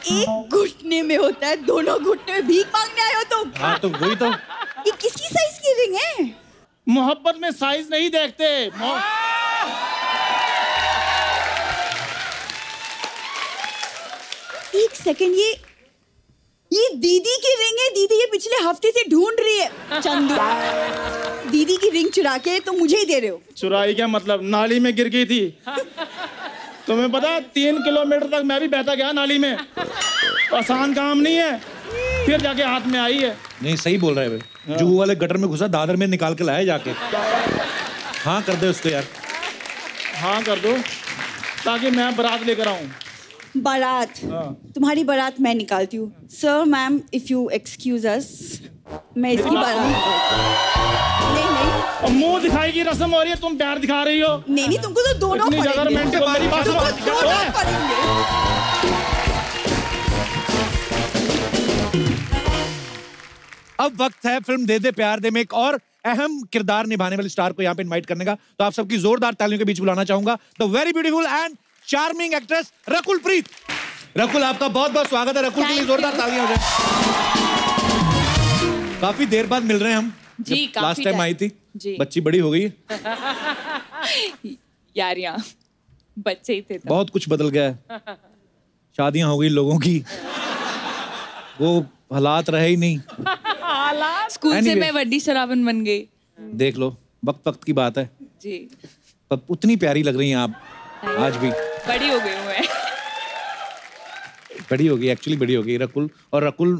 एक घुटने में होता है, दोनों घुटने में भीख मांगने आए हो तुम। हाँ तो वही तो। ये किसकी साइज की रिंग है? मोहब्बत में साइज नहीं देखते। एक सेकंड, ये दीदी की रिंग है। दीदी ये पिछले हफ्ते से ढूंढ रही है। चंदू, दीदी की रिंग चुरा के तो मुझे ही दे रहे हो। चुराई क्या मतलब, नाली में गिर गई थी। तुम्हें पता है 3 किलोमीटर तक मैं भी बहता गया नाली में। आसान काम नहीं है, फिर जाके हाथ में आई है। नहीं, सही बोल रहा है भाई। जुहू वाले गटर में घुसा, दादर में निकाल के लाया जाके। हाँ कर दे उसको यार, हाँ कर दो, ताकि मैं बारात लेकर आऊं। बारात? तुम्हारी बारात मैं निकालती हूँ। Sir ma'am, if you excuse अस, मैं इसकी बारात नहीं नहीं। मुंह दिखाई की रस्म हो रही है, तुम प्यार दिखा रही हो। नहीं, तुमको तो दोनों पड़ेंगे। मेरी बात तुमको दोनों पड़ेंगे। अब वक्त है फिल्म दे दे प्यार दे में एक और अहम किरदार निभाने वाले स्टार को यहाँ पे इनवाइट करने का। तो आप सबकी जोरदार तालियों के बीच बुलाना चाहूंगा the very beautiful and charming actress Rakul Preet. Rakul, आपका बहुत बहुत स्वागत है। रकुल के लिए जोरदार तालियां हो जाए। काफी देर बाद मिल रहे हैं हम। जी, काफी लास्ट टाइम आई थी जी। बच्ची बड़ी हो गई है। यारियां बच्चे ही थे तब। बहुत कुछ बदल गया है, शादियां हो गई लोगों की, वो हालात रहे ही नहीं। स्कूल से Anyway. मैं वड्डी शराबन बन गई। देख लो, वक्त वक्त की बात है। जी, पर उतनी प्यारी लग रही हैं आप आज भी। बड़ी हो गई हूँ मैं। बड़ी होगी, एक्चुअली बड़ी होगी रकुल। और रकुल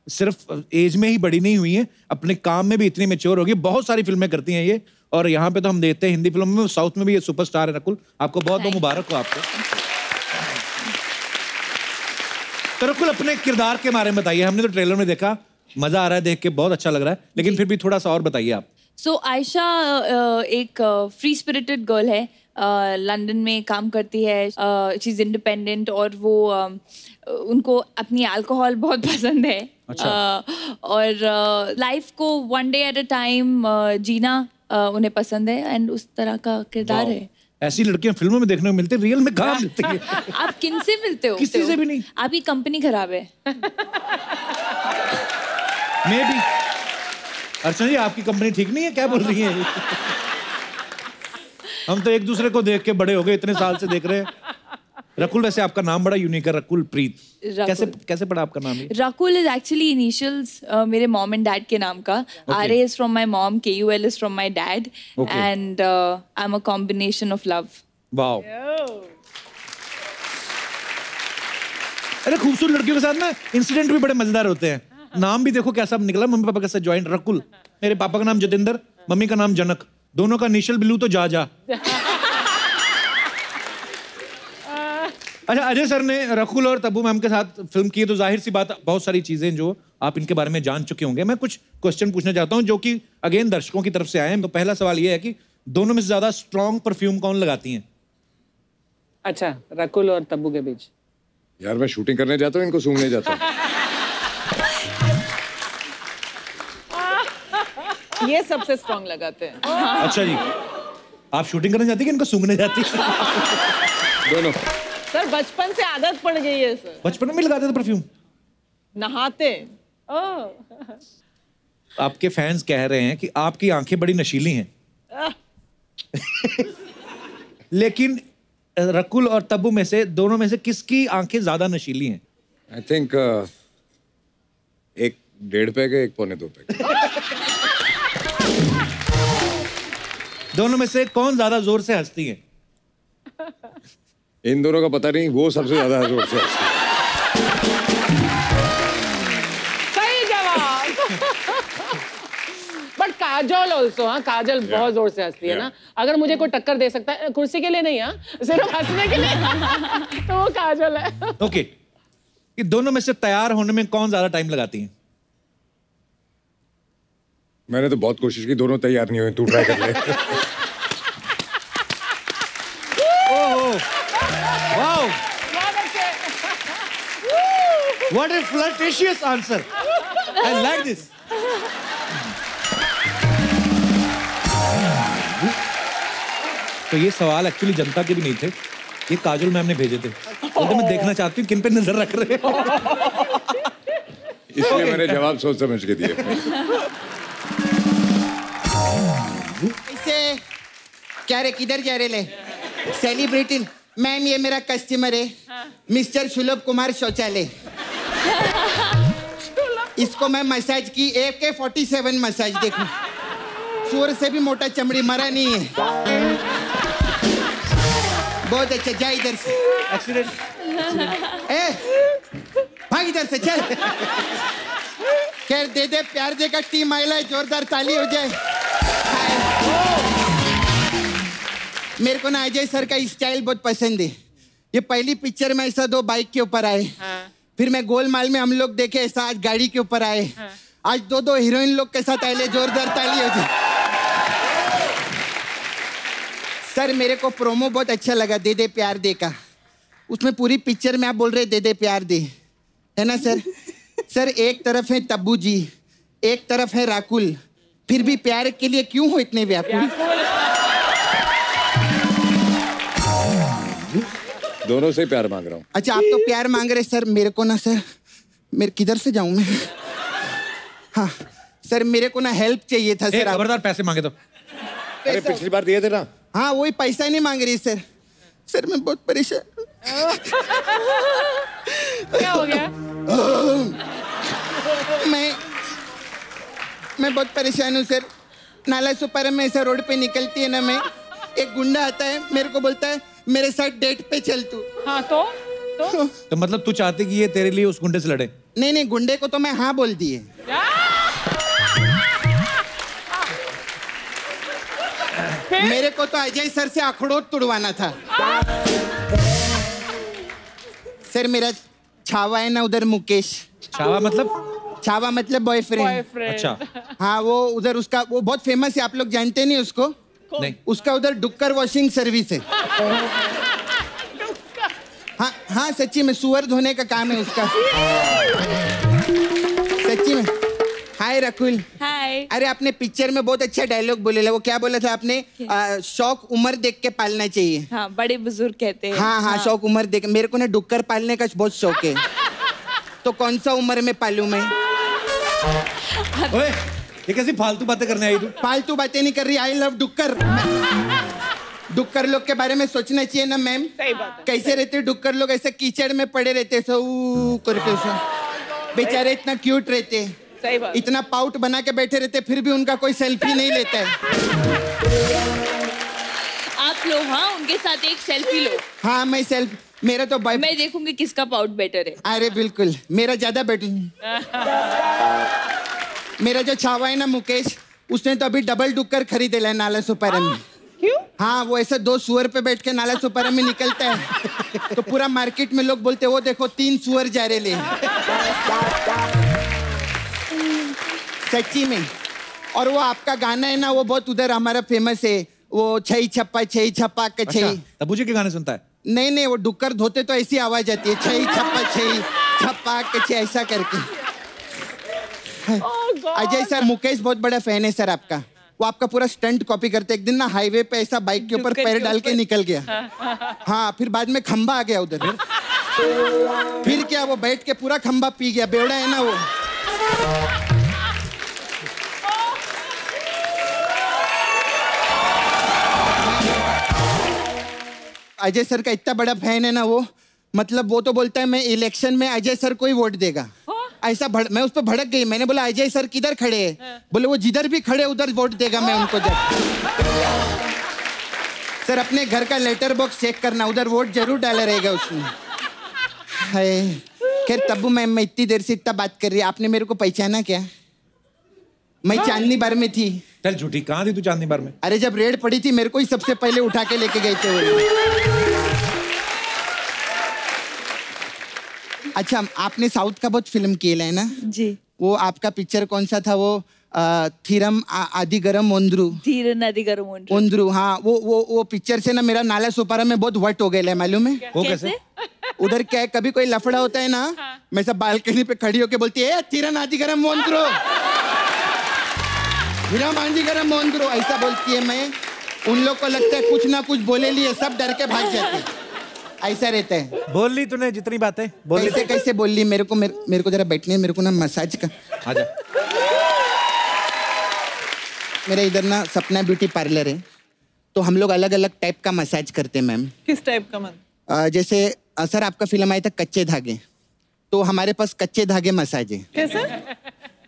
सिर्फ एज में ही बड़ी नहीं हुई है, अपने काम में भी इतनी मैच्योर होगी। बहुत सारी फिल्में करती हैं ये, और यहाँ पे तो हम देखते हैं हिंदी फिल्मों में, साउथ में भी ये सुपरस्टार है रकुल। आपको बहुत बहुत मुबारक हो आपको। तो रकुल, अपने किरदार के बारे में बताइए। हमने तो ट्रेलर में देखा, मजा आ रहा है देख के, बहुत अच्छा लग रहा है, लेकिन फिर भी थोड़ा सा और बताइए आप। सो आयशा एक फ्री स्पिरिटेड गर्ल है, लंदन में काम करती है, शी इज इंडिपेंडेंट, और वो उनको अपनी अल्कोहल बहुत पसंद है। अच्छा। और लाइफ को one day at a time जीना उन्हें पसंद है, एंड उस तरह का किरदार है। ऐसी लड़कियां फिल्मों में देखने को मिलती है, रियल में कहाँ मिलती है? आप किन से मिलते हो? किसी से भी नहीं। आपकी कंपनी खराब है। May be. अर्चना जी, आपकी कंपनी ठीक नहीं है, क्या बोल रही है? हम तो एक दूसरे को देख के बड़े हो गए, इतने साल से देख रहे हैं। रकुल, वैसे आपका नाम बड़ा यूनिक है, रकुल प्रीत। कैसे पड़ा आपका नाम ये? रकुल इज एक्चुअली इनिशियल्स मेरे मॉम एंड डैड के नाम का। RA is from my mom, KUL is from my dad, and I am a combination of love. Wow. अरे, खूबसूरत लड़कियों के साथ ना इंसिडेंट भी बड़े मजेदार होते हैं। नाम भी देखो कैसा निकला, मम्मी पापा के साथ ज्वाइंट रकुल। मेरे पापा का नाम जतिंदर, मम्मी का नाम जनक, दोनों का इनिशियल बिलू तो जा। अच्छा, अजय सर ने रकुल और तब्बू मैम के साथ फिल्म की है, तो जाहिर सी बात बहुत सारी चीजें जो आप इनके बारे में जान चुके होंगे। मैं कुछ क्वेश्चन पूछना चाहता हूं जो कि अगेन दर्शकों की तरफ से आए हैं। तो पहला सवाल ये है कि दोनों में से ज्यादा स्ट्रॉन्ग परफ्यूम कौन लगाती हैं? अच्छा, रकुल और तब्बू के बीच। यार, मैं शूटिंग करने जाता हूँ, इनको सूंघने जाता हूँ। ये सबसे स्ट्रॉन्ग लगाते हैं। अच्छा जी, आप शूटिंग करने जाती है कि इनको सूंघने जाती है? दोनों। सर, बचपन से आदत पड़ गई है सर। बचपन में लगाते थे परफ्यूम? नहाते। आपके फैंस कह रहे हैं कि आपकी आंखें बड़ी नशीली हैं। लेकिन रकुल और तब्बू में से, दोनों में से किसकी आंखें ज्यादा नशीली हैं? आई थिंक एक 1.5 पैक है, एक 1.25 पैक। दोनों में से कौन ज्यादा जोर से हंसती है? इन दोनों का पता नहीं, वो सबसे ज्यादा जोर से हंसती है। सही जवाब। बट काजल ऑल्सो, हाँ, काजल बहुत जोर से हंसती है ना। अगर मुझे कोई टक्कर दे सकता है, कुर्सी के लिए नहीं, हाँ, सिर्फ हंसने के लिए, तो वो काजल है। ओके। कि दोनों में से तैयार होने में कौन ज्यादा टाइम लगाती है? मैंने तो बहुत कोशिश की, दोनों तैयार नहीं हुए। तू ट्राई कर ले। Wow! What a flirtatious answer. I like this. तो ये सवाल एक्चुअली जनता के भी नहीं थे, ये काजल मैम ने भेजे थे। तो मैं देखना चाहती हूँ किन पे नजर रख रहे हो। इसलिए मैंने जवाब सोच समझ के दिए। इसे क्या रे, किधर जा रहे ले? सेलिब्रिटी मैम, ये मेरा कस्टमर है, मिस्टर सुलभ कुमार शौचालय। इसको मैं मसाज की, AK-47 मसाज देखो, सूर से भी मोटा चमड़ी, मरा नहीं है। बहुत अच्छा, जा इधर से। एक्सीडेंट। भाग इधर से, चल। खैर, दे दे प्यार दे का टीम आइला है, जोरदार ताली हो जाए। मेरे को ना अजय सर का स्टाइल बहुत पसंद है। ये पहली पिक्चर में ऐसा 2 बाइक के ऊपर आए, फिर मैं गोलमाल में हम लोग देखे ऐसा आज गाड़ी के ऊपर आए, आज 2 हीरोइन लोग के साथ आए। जोरदार ताली हो जाए। सर, मेरे को प्रोमो बहुत अच्छा लगा, दे दे प्यार दे का। उसमें पूरी पिक्चर में आप बोल रहे दे दे प्यार दे, है ना सर? सर, एक तरफ है तब्बू जी, एक तरफ है राकुल, फिर भी प्यार के लिए क्यों हो इतने व्याकुल? दोनों से प्यार मांग रहा हूँ। अच्छा, आप तो प्यार मांग रहे सर, मेरे को ना सर, मेरे किधर से जाऊं मैं? हाँ सर, मेरे को ना हेल्प चाहिए था सर। खबरदार, पैसे मांगे तो। अरे पिछली बार दिए थे ना। हाँ, वही पैसा नहीं मांग रही सर। सर मैं बहुत परेशान हूँ। क्या हो गया? मैं बहुत परेशान हूँ सर। नाला सुपारा में ऐसा रोड पे निकलती है ना मैं, एक गुंडा आता है मेरे को बोलता है मेरे साथ डेट पे चल तू। हाँ तो मतलब तू चाहती कि ये तेरे लिए उस गुंडे से लड़े? नहीं, गुंडे को तो मैं हाँ बोल दिए। मेरे को तो अजय सर से अखरोट तुड़वाना था। सर मेरा छावा है ना उधर, मुकेश। छावा मतलब? छावा मतलब बॉयफ्रेंड। अच्छा। हाँ वो उधर उसका, वो बहुत फेमस है, आप लोग जानते नहीं उसको? नहीं। उसका उधर डुक्कर वॉशिंग सर्विस है। हाँ सच्ची में, सुअर धोने का काम है उसका। सच्ची में। हाय रकुल। हाय। अरे आपने पिक्चर में बहुत अच्छा डायलॉग बोले, वो क्या बोला था आपने? शौक उम्र देख के पालना चाहिए। हाँ, बड़े बुजुर्ग कहते हैं। हाँ, शौक उम्र देख। मेरे को ना डुक्कर पालने का बहुत शौक है। तो कौन सा उम्र में पालूं मैं? ओए, ये कैसी फालतू बातें करने आई तू? फालतू बातें नहीं कर रही, आई लव डुक्कर। डुक्कर लोग के बारे में सोचना चाहिए ना मैम। सही बात है। कैसे रहते डुक्कर लोग? ऐसे कीचड़ में पड़े रहते, करके बेचारे इतना क्यूट रहते, सही बात। इतना पाउट बना के बैठे रहते, फिर भी उनका कोई सेल्फी नहीं लेता है। आप लो, हाँ उनके साथ एक सेल्फी लो। हाँ मैं सेल्फी, मेरा तो मैं देखूंगी किसका पाउट बेटर है। अरे बिल्कुल, मेरा ज्यादा बेटर। मेरा जो छावा है ना मुकेश, उसने तो अभी डबल डुक्कर खरीदे है नाला सुपारा में। क्यों? हाँ वो ऐसे 2 सुअर पे बैठ के नाला सुपारा में निकलता है, तो पूरा मार्केट में लोग बोलते वो देखो 3 सुअर जा रहे ले। सच्ची में। और वो आपका गाना है ना, वो बहुत उधर हमारा फेमस है, वो छई छप्पा के छई। तब्बू जी के गाने सुनता है? नहीं, वो डुक्कर धोते तो ऐसी आवाज आती है, छई छप्पा के छई, ऐसा करके। अजय सर, मुकेश बहुत बड़ा फैन है सर आपका। वो आपका पूरा स्टंट कॉपी करते। एक दिन ना हाईवे पे ऐसा बाइक के ऊपर पैर डाल के निकल गया। हाँ, फिर बाद में खंबा आ गया उधर। फिर क्या, वो बैठ के पूरा खंबा पी गया, बेवड़ा है ना वो। अजय सर का इतना बड़ा फैन है ना वो, मतलब वो तो बोलता है मैं इलेक्शन में अजय सर को ही वोट देगा। ऐसा मैं उस पर भड़क गई। मैंने बोला अजय सर किधर खड़े हैं? बोले वो जिधर भी खड़े उधर वोट देगा मैं उनको जाकर। सर अपने घर का लेटर बॉक्स चेक करना, उधर वोट जरूर डाला रहेगा उसमें। खैर तब्बू मैम, मैं इतनी देर से इतना बात कर रही, आपने मेरे को पहचाना क्या? मैं चांदनी बार में थी। चल झूठी, कहाँ थी तू चांदनी बार में? अरे जब रेड पड़ी थी मेरे को ही सबसे पहले उठा के लेके गए थे वो। अच्छा, आपने साउथ का बहुत फिल्म किया है ना जी? वो आपका पिक्चर कौन सा था? वो थीरम आदिगरम ओंद्रू। थीरन आदिगरम ओंद्रू। हाँ, वो पिक्चर से ना मेरा नाला सुपारा में बहुत वट हो गया है, मालूम है? वो कैसे? उधर क्या है, कभी कोई लफड़ा होता है ना, मैं सब बालकनी पे खड़ी होके बोलती है थीरन आदिगरम ओंद्रू, थीरम आदिगरम ओंद्रू, ऐसा बोलती है मैं। उन लोग को लगता है कुछ ना कुछ बोले लिए, सब डर के भाग जाते। ऐसा रहता है। बोल ली तूने जितनी बातें बोल ली। कैसे बोल ली? मेरे को जरा बैठने, मेरे को ना मसाज का। आजा। मेरा इधर ना सपना ब्यूटी पार्लर है, तो हम लोग अलग अलग टाइप का मसाज करते हैं मैम। किस टाइप का? जैसे सर आपका फिल्म आया था कच्चे धागे, तो हमारे पास कच्चे धागे मसाज है। कैसे?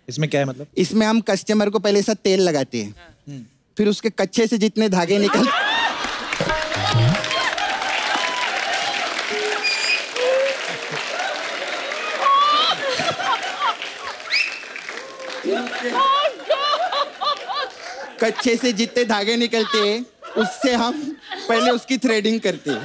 इसमें क्या है मतलब? इसमें हम कस्टमर को पहले से तेल लगाते हैं, फिर उसके कच्चे से जितने धागे निकल कच्चे से जितने धागे निकलते हैं उससे हम पहले उसकी थ्रेडिंग करते हैं।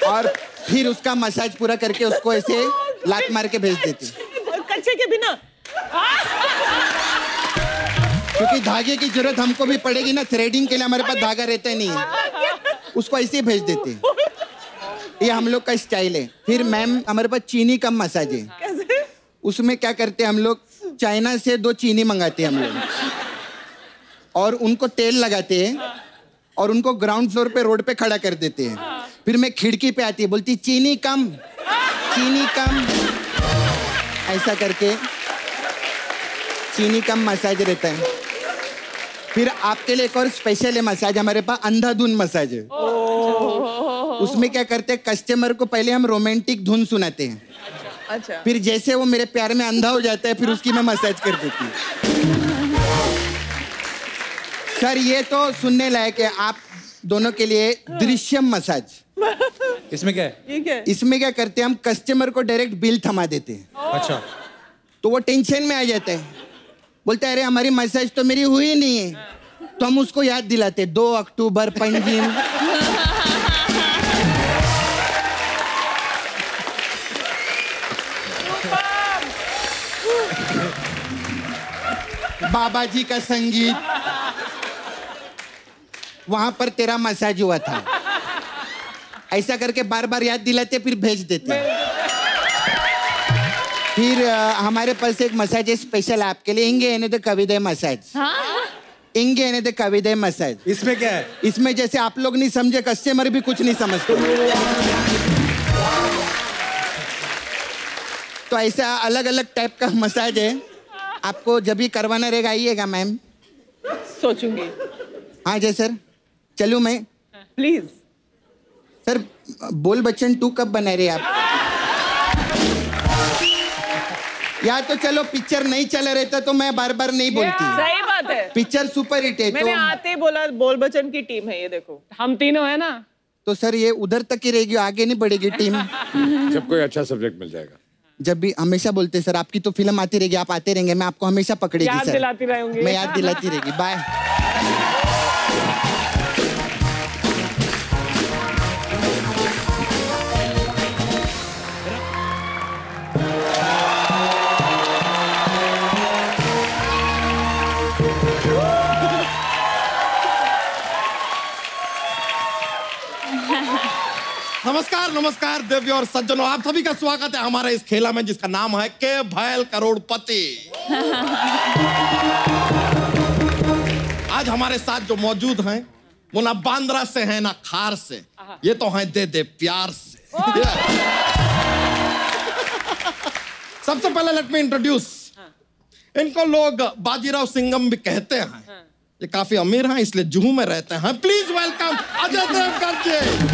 और फिर उसका मसाज पूरा करके उसको ऐसे लात मार के भेज देते हैं। कच्चे के बिना? क्योंकि धागे की जरूरत हमको भी पड़ेगी ना, थ्रेडिंग के लिए हमारे पास धागा रहता ही नहीं है, उसको ऐसे ही भेज देते हैं। ये हम लोग का स्टाइल है। फिर मैम हमारे पास चीनी कम मसाज है। उसमें क्या करते हैं हम लोग, चाइना से 2 चीनी मंगाते हैं हम लोग, और उनको तेल लगाते हैं और उनको ग्राउंड फ्लोर पे रोड पे खड़ा कर देते हैं। फिर मैं खिड़की पे आती है, बोलती चीनी कम, चीनी कम, ऐसा करके चीनी कम मसाज रहता है। फिर आपके लिए एक और स्पेशल है मसाज, हमारे पास अंधाधुन मसाज है। उसमें क्या करते हैं, कस्टमर को पहले हम रोमांटिक धुन सुनाते हैं। अच्छा। फिर जैसे वो मेरे प्यार में अंधा हो जाता है, फिर उसकी मैं मसाज कर देती हूँ। सर ये तो सुनने लायक है। आप दोनों के लिए दृश्यम मसाज। इसमें क्या है? ये क्या है? इसमें क्या करते हैं, हम कस्टमर को डायरेक्ट बिल थमा देते हैं। अच्छा। तो वो टेंशन में आ जाता है, बोलता है अरे हमारी मसाज तो मेरी हुई नहीं है। तो हम उसको याद दिलाते 2 अक्टूबर पंजिम। बाबा जी का संगीत, वहां पर तेरा मसाज हुआ था। ऐसा करके बार बार याद दिलाते, फिर भेज देते। फिर हमारे पास एक मसाज है स्पेशल आपके लिए, इंगे एने द कविदय मसाज। इंगे एने द कविदय मसाज। इसमें क्या है? इसमें जैसे आप लोग नहीं समझे, कस्टमर भी कुछ नहीं समझते। तो ऐसा अलग अलग टाइप का मसाज है। आपको जब भी करवाना रहेगा आइएगा मैम। सोचूंगी। हाँ जय सर, चलूँ मैं? प्लीज। सर बोल बच्चन 2 कब बना रहे आप? या तो चलो पिक्चर नहीं चला रहता तो मैं बार बार नहीं बोलती। सही बात है, पिक्चर सुपर हिट है। मैंने तो आते ही बोला बोल बच्चन की टीम है ये, देखो हम तीनों है ना। तो सर ये उधर तक ही रहेगी, आगे नहीं बढ़ेगी टीम। जब कोई अच्छा सब्जेक्ट मिल जाएगा। जब भी हमेशा बोलते सर आपकी तो फिल्म आती रहेगी, आप आते रहेंगे, मैं आपको हमेशा पकड़ेगी याद सर। दिलाती रहूंगी। मैं याद दिलाती रहेगी। बाय। नमस्कार नमस्कार देवी और सज्जनों, आप सभी का स्वागत है हमारे इस खेला में जिसका नाम है के भैल करोड़पति। आज हमारे साथ जो मौजूद हैं वो ना बांद्रा से हैं ना खार से, ये तो हैं दे दे प्यार से। सबसे पहले लेट मी इंट्रोड्यूस, इनको लोग बाजीराव सिंघम भी कहते हैं। ये काफी अमीर हैं इसलिए जुहू में रहते हैं। प्लीज वेलकम अजय देवगन जी।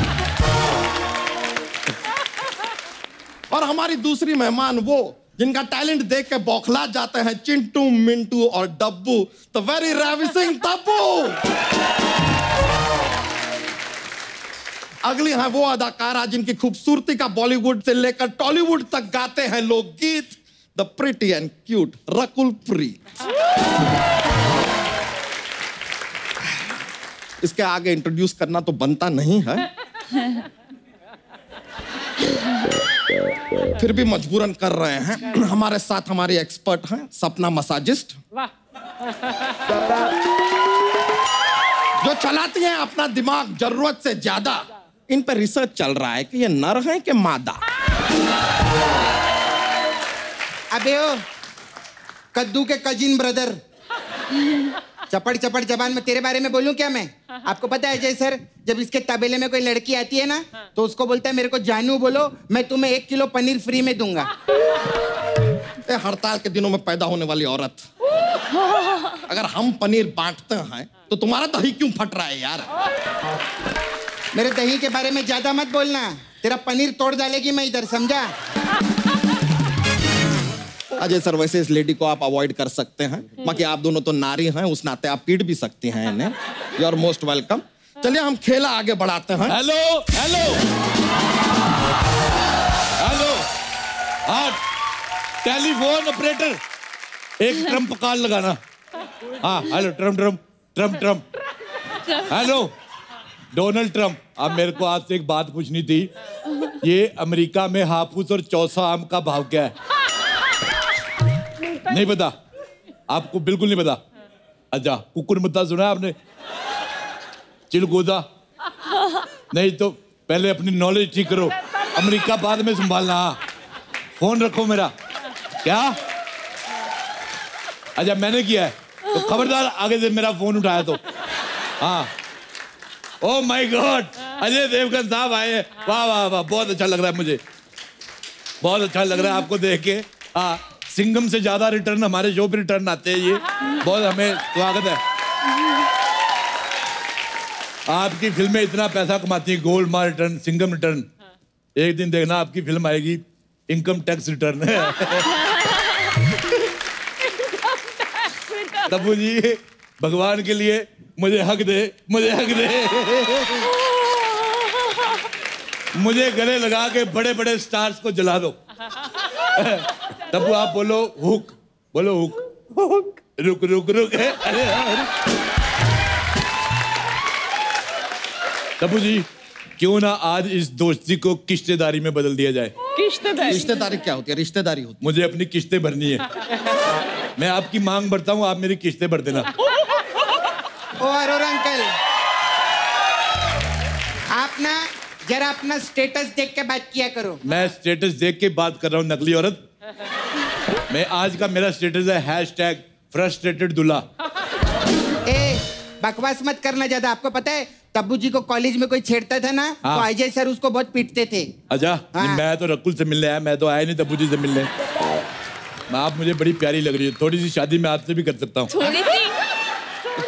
और हमारी दूसरी मेहमान वो जिनका टैलेंट देख के बौखला जाते हैं चिंटू मिंटू और डब्बू, तो वेरी रेविसिंग तब्बू। अगली है वो अदाकारा जिनकी खूबसूरती का बॉलीवुड से लेकर टॉलीवुड तक गाते हैं लोकगीत, the pretty and cute Rakul Preet. इसके आगे इंट्रोड्यूस करना तो बनता नहीं है, फिर भी मजबूरन कर रहे हैं। हमारे साथ हमारी एक्सपर्ट हैं सपना मसाजिस्ट, जो चलाती हैं अपना दिमाग जरूरत से ज्यादा। इन पर रिसर्च चल रहा है कि ये नर है कि मादा। अबे ओ कद्दू के कजिन ब्रदर, चपड़ चपड़ जबान में तेरे बारे में बोलूं क्या मैं? आपको पता है जय सर, जब इसके तबेले में कोई लड़की आती है ना तो उसको बोलता है मेरे को जानू बोलो, मैं तुम्हें 1 किलो पनीर फ्री में दूंगा। हड़ताल के दिनों में पैदा होने वाली औरत, अगर हम पनीर बांटते हैं तो तुम्हारा दही क्यों फट रहा है यार? मेरे दही के बारे में ज्यादा मत बोलना, तेरा पनीर तोड़ डालेगी मैं इधर, समझा? अजय सर वैसे इस लेडी को आप अवॉइड कर सकते हैं, बाकी आप दोनों तो नारी हैं, उस नाते आप पीट भी सकती हैं इन्हें। You are most welcome. चलिए हम खेला आगे बढ़ाते हैं। हेलो हेलो हेलो, हाँ टेलीफोन ऑपरेटर, एक ट्रम्प कॉल लगाना। हाँ hello, Trump Trump Trump Trump. Hello Donald Trump, अब मेरे को आपसे एक बात पूछनी थी, ये अमेरिका में हापुस और चौसा आम का भाव क्या है? नहीं पता आपको? बिल्कुल नहीं पता? अच्छा, कुकुर मुद्दा सुना है आपने? चिलगोजा नहीं तो पहले अपनी नॉलेज ठीक करो, अमेरिका बाद में संभालना। फोन रखो मेरा। क्या? अच्छा मैंने किया है तो खबरदार आगे से मेरा फोन उठाया तो। हाँ oh my God, Ajay Devgn साहब आए हैं। वाह वाह वाह, बहुत अच्छा लग रहा है मुझे, बहुत अच्छा लग रहा है आपको देख के। हाँ सिंघम से ज्यादा रिटर्न हमारे शो पे रिटर्न आते हैं, ये बहुत हमें स्वागत है। आपकी फिल्में इतना पैसा कमाती हैं, गोलमाल रिटर्न, सिंघम रिटर्न। एक दिन देखना आपकी फिल्म आएगी इनकम टैक्स रिटर्न। तब्बू जी, भगवान के लिए मुझे हक दे, मुझे हक दे। मुझे गले लगा के बड़े बड़े स्टार्स को जला दो। तब्बू आप बोलो हुक, बोलो हुक। रुक रुक रुक। अरे तब्बू जी, क्यों ना आज इस दोस्ती को किश्तेदारी में बदल दिया जाए। रिश्तेदारी क्या होती है? रिश्तेदारी होती मुझे अपनी किश्तें भरनी है। मैं आपकी मांग भरता हूँ, आप मेरी किश्तें भर देना। ओ अरोरा अंकल, आप ना जरा अपना स्टेटस देख के बात किया करो। मैं स्टेटस देख के बात कर रहा हूँ, नकली औरत। मैं आज का मेरा स्टेटस है हैशटैग फ्रस्ट्रेटेड दूल्हा। ए, बकवास मत करना ज्यादा। आपको पता है तब्बू जी को कॉलेज में कोई छेड़ता था ना, हाँ। तो अजय सर उसको बहुत पीटते थे। अच्छा, हाँ। मैं तो रकुल से मिलने आया, मैं तो आया नहीं तब्बू जी से मिलने। आप मुझे बड़ी प्यारी लग रही है, थोड़ी सी शादी मैं आपसे भी कर सकता हूँ।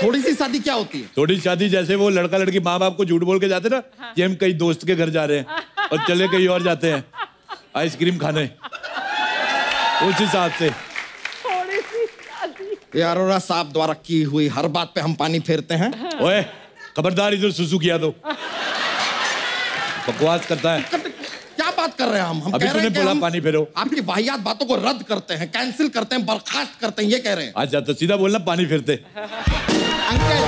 थोड़ी सी शादी क्या होती है? थोड़ी शादी जैसे वो लड़का लड़की माँ बाप को झूठ बोल के जाते ना कि हम कई दोस्त के घर जा रहे हैं और चले कहीं और जाते हैं आइसक्रीम खाने, उस हिसाब से। ये अरोरा साहब द्वारा की हुई हर बात पे हम पानी फेरते हैं। ओए खबरदार, इधर सुसु किया तो बकवास करता है। क्या बात कर रहे हैं हम अभी कह रहे तूने हैं कि बोला हम पानी फेरो। आपकी वाहियात बातों को रद्द करते हैं, कैंसिल करते हैं, बर्खास्त करते हैं, ये कह रहे हैं। अच्छा तो सीधा बोलना पानी फेरते। अंकल,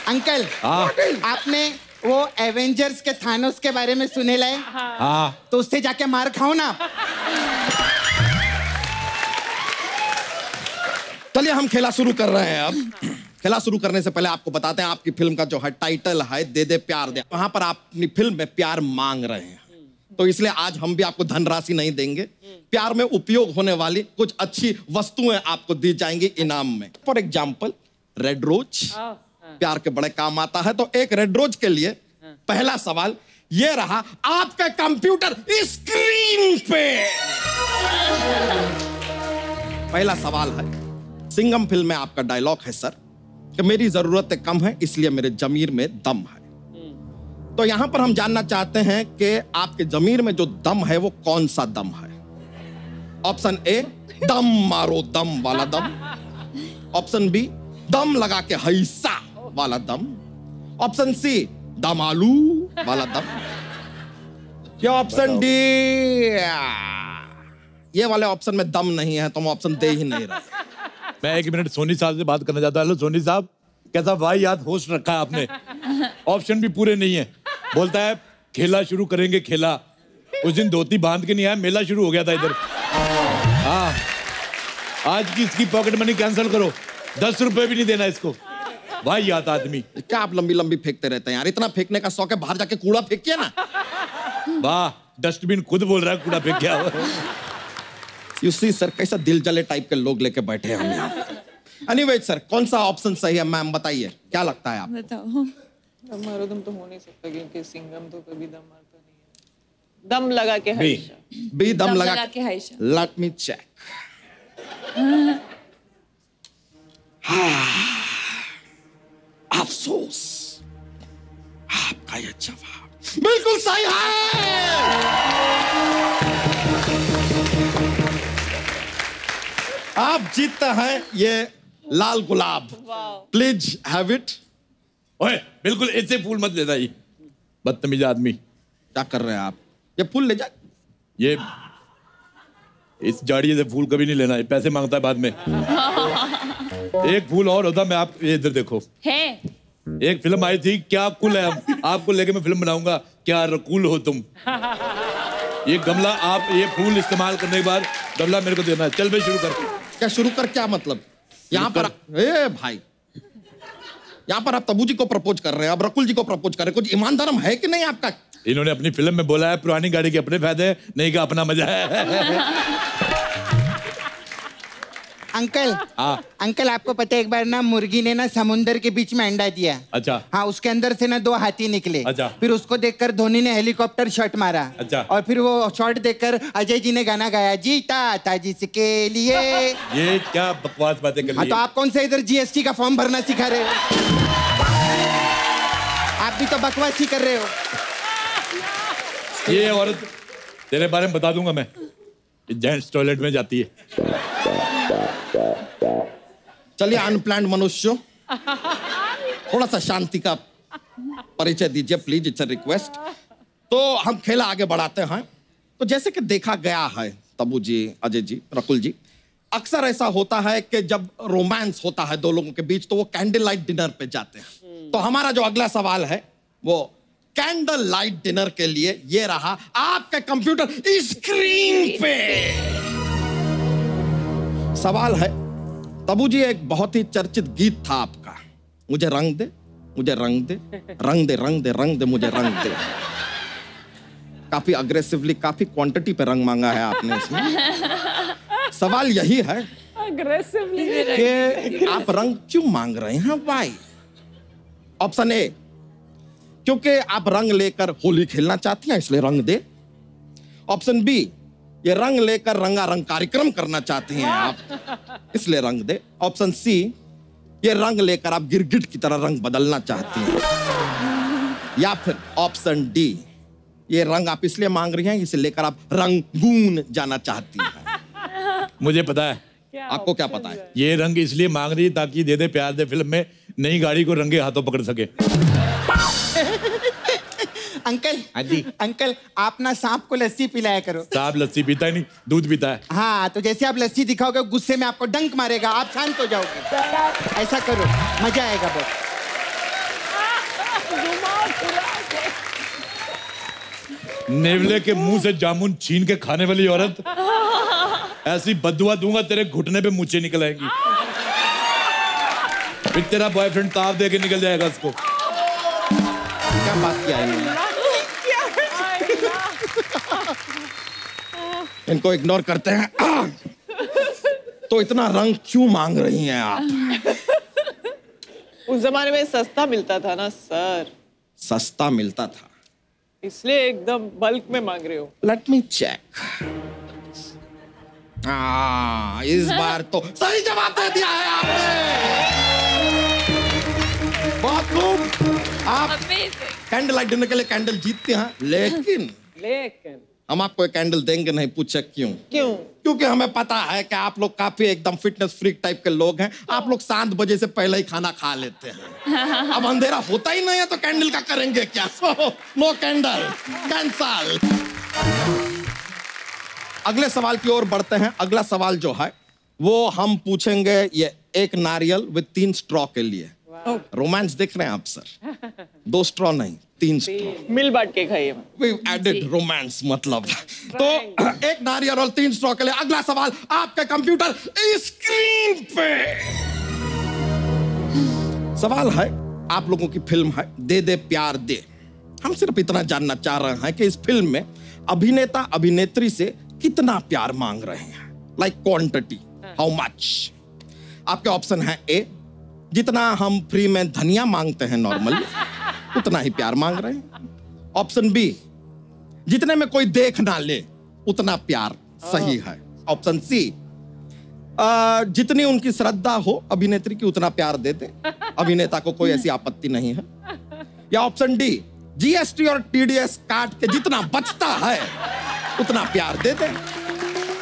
अंकल, हाँ। आपने वो एवेंजर्स के थानोस के बारे में सुने लाए? हाँ। तो उससे जाके मार खाओ ना। चलिए हम खेला शुरू कर रहे हैं। अब खेला शुरू करने से पहले आपको बताते हैं आपकी फिल्म का जो है टाइटल है दे दे प्यार दे। वहां पर आप अपनी फिल्म में प्यार मांग रहे हैं, तो इसलिए आज हम भी आपको धनराशि नहीं देंगे। प्यार में उपयोग होने वाली कुछ अच्छी वस्तुएं आपको दी जाएंगी इनाम में। फॉर एग्जाम्पल रेड रोज प्यार के बड़े काम आता है। तो एक रेड रोज के लिए पहला सवाल ये रहा आपके कंप्यूटर स्क्रीन पे। पहला सवाल है, सिंघम फिल्म में आपका डायलॉग है सर कि मेरी जरूरतें कम है इसलिए मेरे जमीर में दम है। तो यहां पर हम जानना चाहते हैं कि आपके जमीर में जो दम है वो कौन सा दम है। ऑप्शन ए, दम मारो दम वाला दम। ऑप्शन बी, दम लगा के हैसा वाला दम। ऑप्शन सी, दम आलू वाला दम। या ऑप्शन डी, ये वाले ऑप्शन में दम नहीं है तो हम ऑप्शन दे ही नहीं रहे। मैं 1 मिनट सोनी साहब से बात करना चाहता हूँ। हेलो सोनी साहब, कैसा भाई याद होस्ट रखा है आपने। ऑप्शन भी पूरे नहीं है। बोलता है खेला शुरू करेंगे खेला। उस दिन धोती बांध के नहीं आया, मेला शुरू हो गया था इधर। हाँ, आज की इसकी पॉकेट मनी कैंसिल करो, 10 रुपए भी नहीं देना इसको। भाई याद आदमी। क्या आप लंबी लंबी फेंकते रहते हैं यार? इतना फेंकने का शौक है, बाहर जाके कूड़ा फेंकिए ना। वाह, डस्टबिन खुद बोल रहा है कूड़ा फेंक गया। You see, सर कैसा दिल जले टाइप के लोग लेके बैठे हैं हम यहाँ। Anyway, सर कौन सा ऑप्शन सही है मैम बताइए, क्या लगता है आप? बताओ। दम मारो दम तो हो नहीं सकता क्योंकि सिंघम तो कभी दम मारता नहीं है। दम लगा के हमेशा। बी, दम लगा के हैशा। Let me check. अफसोस, आपका ये जवाब बिल्कुल सही है। आप जीतते हैं ये लाल गुलाब। Please have it. ओए बिल्कुल ऐसे फूल मत लेना, ये बदतमीज आदमी। क्या कर रहे हैं आप? ये फूल ले जा। ये इस जाड़िए से फूल कभी नहीं लेना है, पैसे मांगता है बाद में। एक फूल और होता, मैं आप ये इधर देखो है। एक फिल्म आई थी क्या कुल है, आपको लेके मैं फिल्म बनाऊंगा, क्या रकूल हो तुम। ये गमला, आप ये फूल इस्तेमाल करने के बाद गमला मेरे को देना है। चल भाई शुरू कर। क्या शुरू कर? क्या मतलब? यहाँ पर ए भाई, यहाँ पर आप तब्बू जी को प्रपोज कर रहे हैं, अब रकुल जी को प्रपोज कर रहे हैं। कुछ ईमान धर्म है कि नहीं आपका? इन्होंने अपनी फिल्म में बोला है पुरानी गाड़ी के अपने फायदे, नहीं का अपना मजा है। अंकल हाँ अंकल आपको पता है एक बार ना मुर्गी ने ना समुंदर के बीच में अंडा दिया। अच्छा। हाँ उसके अंदर से ना 2 हाथी निकले। अच्छा। फिर उसको देखकर धोनी ने हेलीकॉप्टर शॉट मारा। अच्छा। और फिर वो शॉट देखकर अजय जी ने गाना गाया, जीता था जिसके लिए। ये क्या बकवास बातें कर रही हाँ है? तो आप कौन सा इधर जीएसटी का फॉर्म भरना सिखा रहे हो? आप भी तो बकवास ही कर रहे हो। ये औरत तेरे बारे में बता दूंगा मैं, जेंट्स टॉयलेट में जाती है। चलिए अनप्लान्ड मनुष्यों, थोड़ा सा शांति का परिचय दीजिए प्लीज, इट्स अ रिक्वेस्ट। तो हम खेला आगे बढ़ाते हैं। तो जैसे कि देखा गया है तब्बू जी, अजय जी, रकुल जी, अक्सर ऐसा होता है कि जब रोमांस होता है दो लोगों के बीच तो वो कैंडल लाइट डिनर पे जाते हैं। तो हमारा जो अगला सवाल है वो कैंडल लाइट डिनर के लिए ये रहा आपके कंप्यूटर स्क्रीन पे। सवाल है तब्बू जी, एक बहुत ही चर्चित गीत था आपका, मुझे रंग दे, मुझे रंग दे, रंग दे, रंग दे, रंग दे, मुझे रंग दे। काफी अग्रेसिवली, काफी क्वांटिटी पे रंग मांगा है आपने इसमें। सवाल यही है कि आप रंग क्यों मांग रहे हैं, वाई? ऑप्शन ए, क्योंकि आप रंग लेकर होली खेलना चाहती हैं इसलिए रंग दे। ऑप्शन बी, ये रंग लेकर रंगारंग कार्यक्रम करना चाहती हैं आप इसलिए रंग दे। ऑप्शन सी, ये रंग लेकर आप गिरगिट की तरह रंग बदलना चाहती हैं। या फिर ऑप्शन डी, ये रंग आप इसलिए मांग रही हैं इसे लेकर आप रंगून जाना चाहती हैं। मुझे पता है। आपको क्या पता है? ये रंग इसलिए मांग रही है ताकि दे दे प्यार दे फिल्म में नई गाड़ी को रंगे हाथों पकड़ सके। अंकल हाँ जी। अंकल आप ना सांप को लस्सी पिलाया करो। सांप लस्सी पीता ही नहीं, दूध पीता है। हाँ तो जैसे आप लस्सी दिखाओगे गुस्से में आपको डंक मारेगा, आप शांत हो जाओगे। ऐसा करो, मजा आएगा बहुत। नेवले के मुंह से जामुन छीन के खाने वाली औरत, ऐसी बदुआ दूंगा तेरे घुटने पे मूंछें निकल आएंगी। फिर तेरा बॉयफ्रेंड ताव दे के निकल जाएगा उसको। क्या बात किया इन्होंने? इनको इग्नोर करते हैं। तो इतना रंग क्यों मांग रही हैं आप? उस जमाने में सस्ता मिलता था ना सर, सस्ता मिलता था इसलिए एकदम बल्क में मांग रहे हो। Let me check. इस बार तो सही जवाब दे दिया है आपने। बहुत खूब। आप कैंडल लाइट डिनर के लिए कैंडल जीतते हैं, लेकिन हम आपको एक कैंडल देंगे नहीं। पूछे क्यों? क्योंकि हमें पता है कि आप लोग काफी एकदम फिटनेस फ्रीक टाइप के लोग हैं। आप लोग 7 बजे से पहले ही खाना खा लेते हैं। अब अंधेरा होता ही नहीं है तो कैंडल का करेंगे क्या? No candle, cancel. अगले सवाल की ओर बढ़ते हैं। अगला सवाल जो है वो हम पूछेंगे ये एक नारियल विद 3 स्ट्रॉ के लिए। रोमांस देख रहे हैं आप सर? 2 स्ट्रॉ नहीं, 3 स्ट्रॉ। मिल बांट के खाइए। वी एडेड रोमांस मतलब। तो एक नारियल और 3 स्ट्रॉ के लिए अगला सवाल आपके कंप्यूटर स्क्रीन पे। सवाल है, आप लोगों की फिल्म है दे दे प्यार दे। हम सिर्फ इतना जानना चाह रहे हैं कि इस फिल्म में अभिनेता अभिनेत्री से कितना प्यार मांग रहे हैं, लाइक क्वांटिटी, हाउ मच। आपके ऑप्शन है ए, जितना हम फ्री में धनिया मांगते हैं नॉर्मली उतना ही प्यार मांग रहे हैं। ऑप्शन बी, जितने में कोई देख ना ले उतना प्यार सही है। ऑप्शन सी, जितनी उनकी श्रद्धा हो अभिनेत्री की उतना प्यार दे दे, अभिनेता को कोई ऐसी आपत्ति नहीं है। या ऑप्शन डी, जीएसटी और टीडीएस काट के जितना बचता है उतना प्यार दे दे।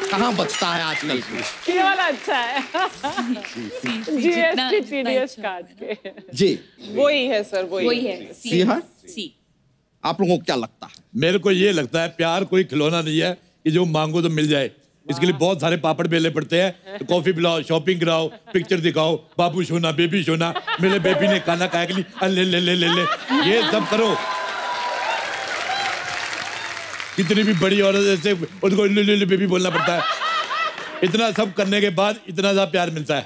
कहाँ बचता है आजकल? ये वाला अच्छा है। जीएसटी टीडीएस काट के। जी वही है सर, वही है। सी है? सी। आप लोगों को क्या लगता है? मेरे को ये लगता है प्यार कोई खिलौना नहीं है कि जो मांगो तो मिल जाए। इसके लिए बहुत सारे पापड़ बेलने पड़ते हैं। तो कॉफी पिलाओ, शॉपिंग कराओ, पिक्चर दिखाओ, बाबू सोना, बेबी सोना, मेरे बेबी ने खाना खाया के लिए ले ले ले ले ले, ये सब करो। कितनी भी बड़ी औरत ऐसे उनको ले ले ले बेबी बोलना पड़ता है। इतना सब करने के बाद इतना सा प्यार मिलता है।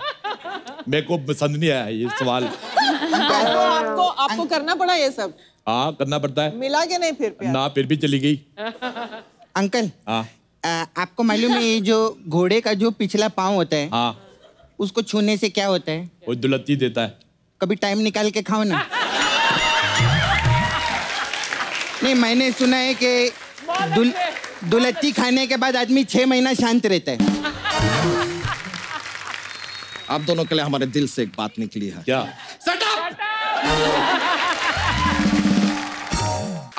मेरे को पसंद नहीं आया ये सवाल। तो आपको करना पड़ा ये सब? हाँ करना पड़ता है। मिला के नहीं फिर प्यार? ना, फिर भी चली गई। अंकल हाँ आपको मालूम है ये जो घोड़े का जो पिछला पाँव होता है, हाँ उसको छूने से क्या होता है? वो दुलत्ती देता है। कभी टाइम निकाल के खाओ ना। नहीं, मैंने सुना है कि दुलत्ती खाने के बाद आदमी 6 महीना शांत रहता है। आप दोनों के लिए हमारे दिल से एक बात निकली है। क्या? Shut up!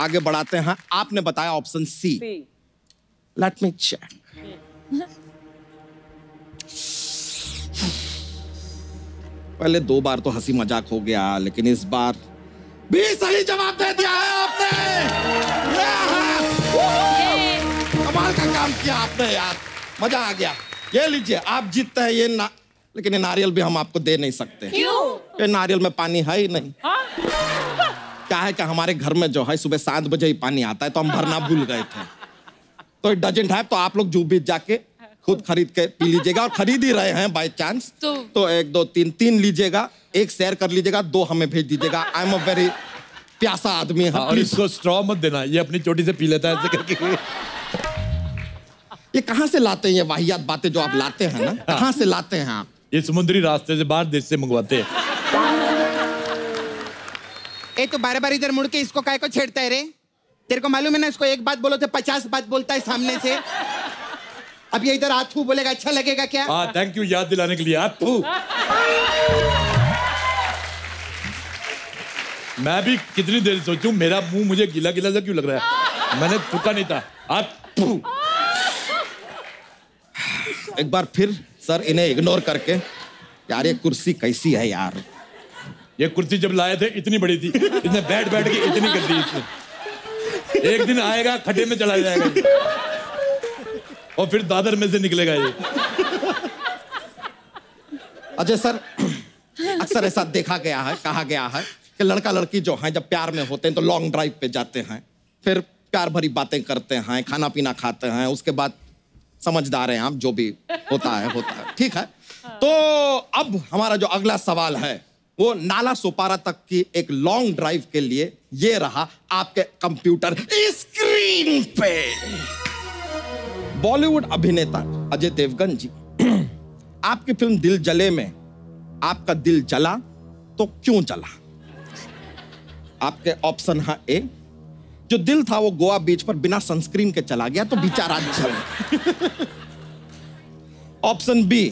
आगे बढ़ाते हैं। आपने बताया option C. Let me check. पहले 2 बार तो हंसी मजाक हो गया, लेकिन इस बार भी सही जवाब दे दिया है आपने। कमाल का काम किया आपने यार, मजा आ गया। ये लीजिए, आप जीतते हैं ये लेकिन ये नारियल भी हम आपको दे नहीं सकते। क्यों? ये नारियल में पानी है ही नहीं। क्या है कि हमारे घर में जो है सुबह 7 बजे ही पानी आता है, तो हम भरना भूल गए थे। तो इट डजंट हैव, तो आप लोग जो भी जाके खुद खरीद के पी लीजिएगा, और खरीद ही रहे हैं बाय चांस। तो 1 2 3 लीजिएगा, 1 शेयर कर लीजिएगा, 2 हमें भेज दीजिएगा। आई एम अ वेरी प्यासा आदमी है। और इसको स्ट्रॉ मत देना, ये अपनी चोटी से पी लेता है ऐसे करके। ये कहाँ से लाते हैं ये वाहियात बातें जो आप लाते हैं ना? कहाँ से लाते हैं आप? ये समुद्री रास्ते से, बाहर देश से मंगवाते हैं। ए तो बार-बार इधर मुड़ के इसको काय को छेड़ता है रे? तेरे को मालूम है ना, इसको एक बात बोलो तो 50 बात बोलता है सामने से। अब ये इधर आथू बोलेगा, अच्छा लगेगा क्या? हाँ, थैंक यू याद दिलाने के लिए। आथू। मैं भी कितनी देर सोचूं, मेरा मुंह मुझे गीला गीला सा क्यों लग रहा है? मैंने थूका नहीं था। आथू। एक बार फिर सर इन्हें इग्नोर करके, यार ये कुर्सी कैसी है यार? ये कुर्सी जब लाए थे इतनी बड़ी थी, इसने बैठ बैठ के इतनी कर दी इसने। एक दिन आएगा खड्डे में चला जाएगा ये। और फिर दादर में से निकलेगा ये। अजय सर, अक्सर ऐसा देखा गया है, कहा गया है कि लड़का लड़की जो हैं जब प्यार में होते हैं तो लॉन्ग ड्राइव पे जाते हैं, फिर प्यार भरी बातें करते हैं, खाना पीना खाते हैं, उसके बाद समझदार हैं आप, जो भी होता है ठीक है। तो अब हमारा जो अगला सवाल है वो नाला सोपारा तक की एक लॉन्ग ड्राइव के लिए ये रहा आपके कंप्यूटर स्क्रीन पे। बॉलीवुड अभिनेता अजय देवगन जी, आपकी फिल्म दिल जले में आपका दिल जला तो क्यों जला? आपके ऑप्शन है ए, जो दिल था वो गोवा बीच पर बिना सनस्क्रीन के चला गया तो बेचारा जल। ऑप्शन बी,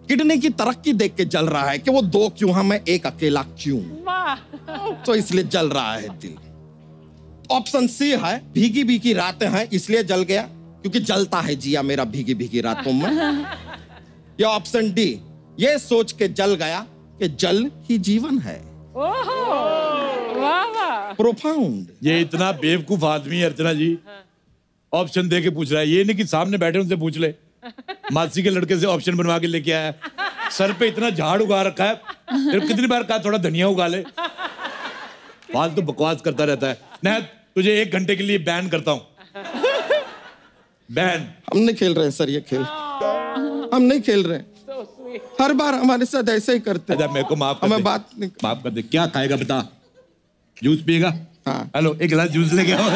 किडनी की तरक्की देख के जल रहा है कि वो 2 क्यों हैं, मैं एक अकेला क्यों, तो इसलिए जल रहा है दिल। ऑप्शन सी है, भीगी भीगी रातें हैं इसलिए जल गया क्योंकि जलता है जिया मेरा भीगी भीगी रातों में। या ऑप्शन डी, ये सोच के जल गया कि जल ही जीवन है। प्रोफाउंड। ये इतना बेवकूफ आदमी है अर्चना जी, ऑप्शन दे के पूछ रहा है। ये नहीं कि सामने बैठे उनसे पूछ ले। मासी के लड़के से ऑप्शन बनवा के लेके आया। सर पे इतना झाड़ उगा रखा है, फिर कितनी बार कहा थोड़ा धनिया उगा ले। फालतू बकवास करता रहता है। मैं तुझे 1 घंटे के लिए बैन करता हूँ। बैन। हम नहीं खेल रहे सर ये खेल, हम नहीं खेल रहे। हर बार हमारे साथ ऐसे ही करते हैं। मेरे को माफ कर दे। हमें बात नहीं, माफ कर दे। क्या खाएगा बता? जूस पिएगा? हाँ। हेलो, 1 गिलास जूस लेके आओ।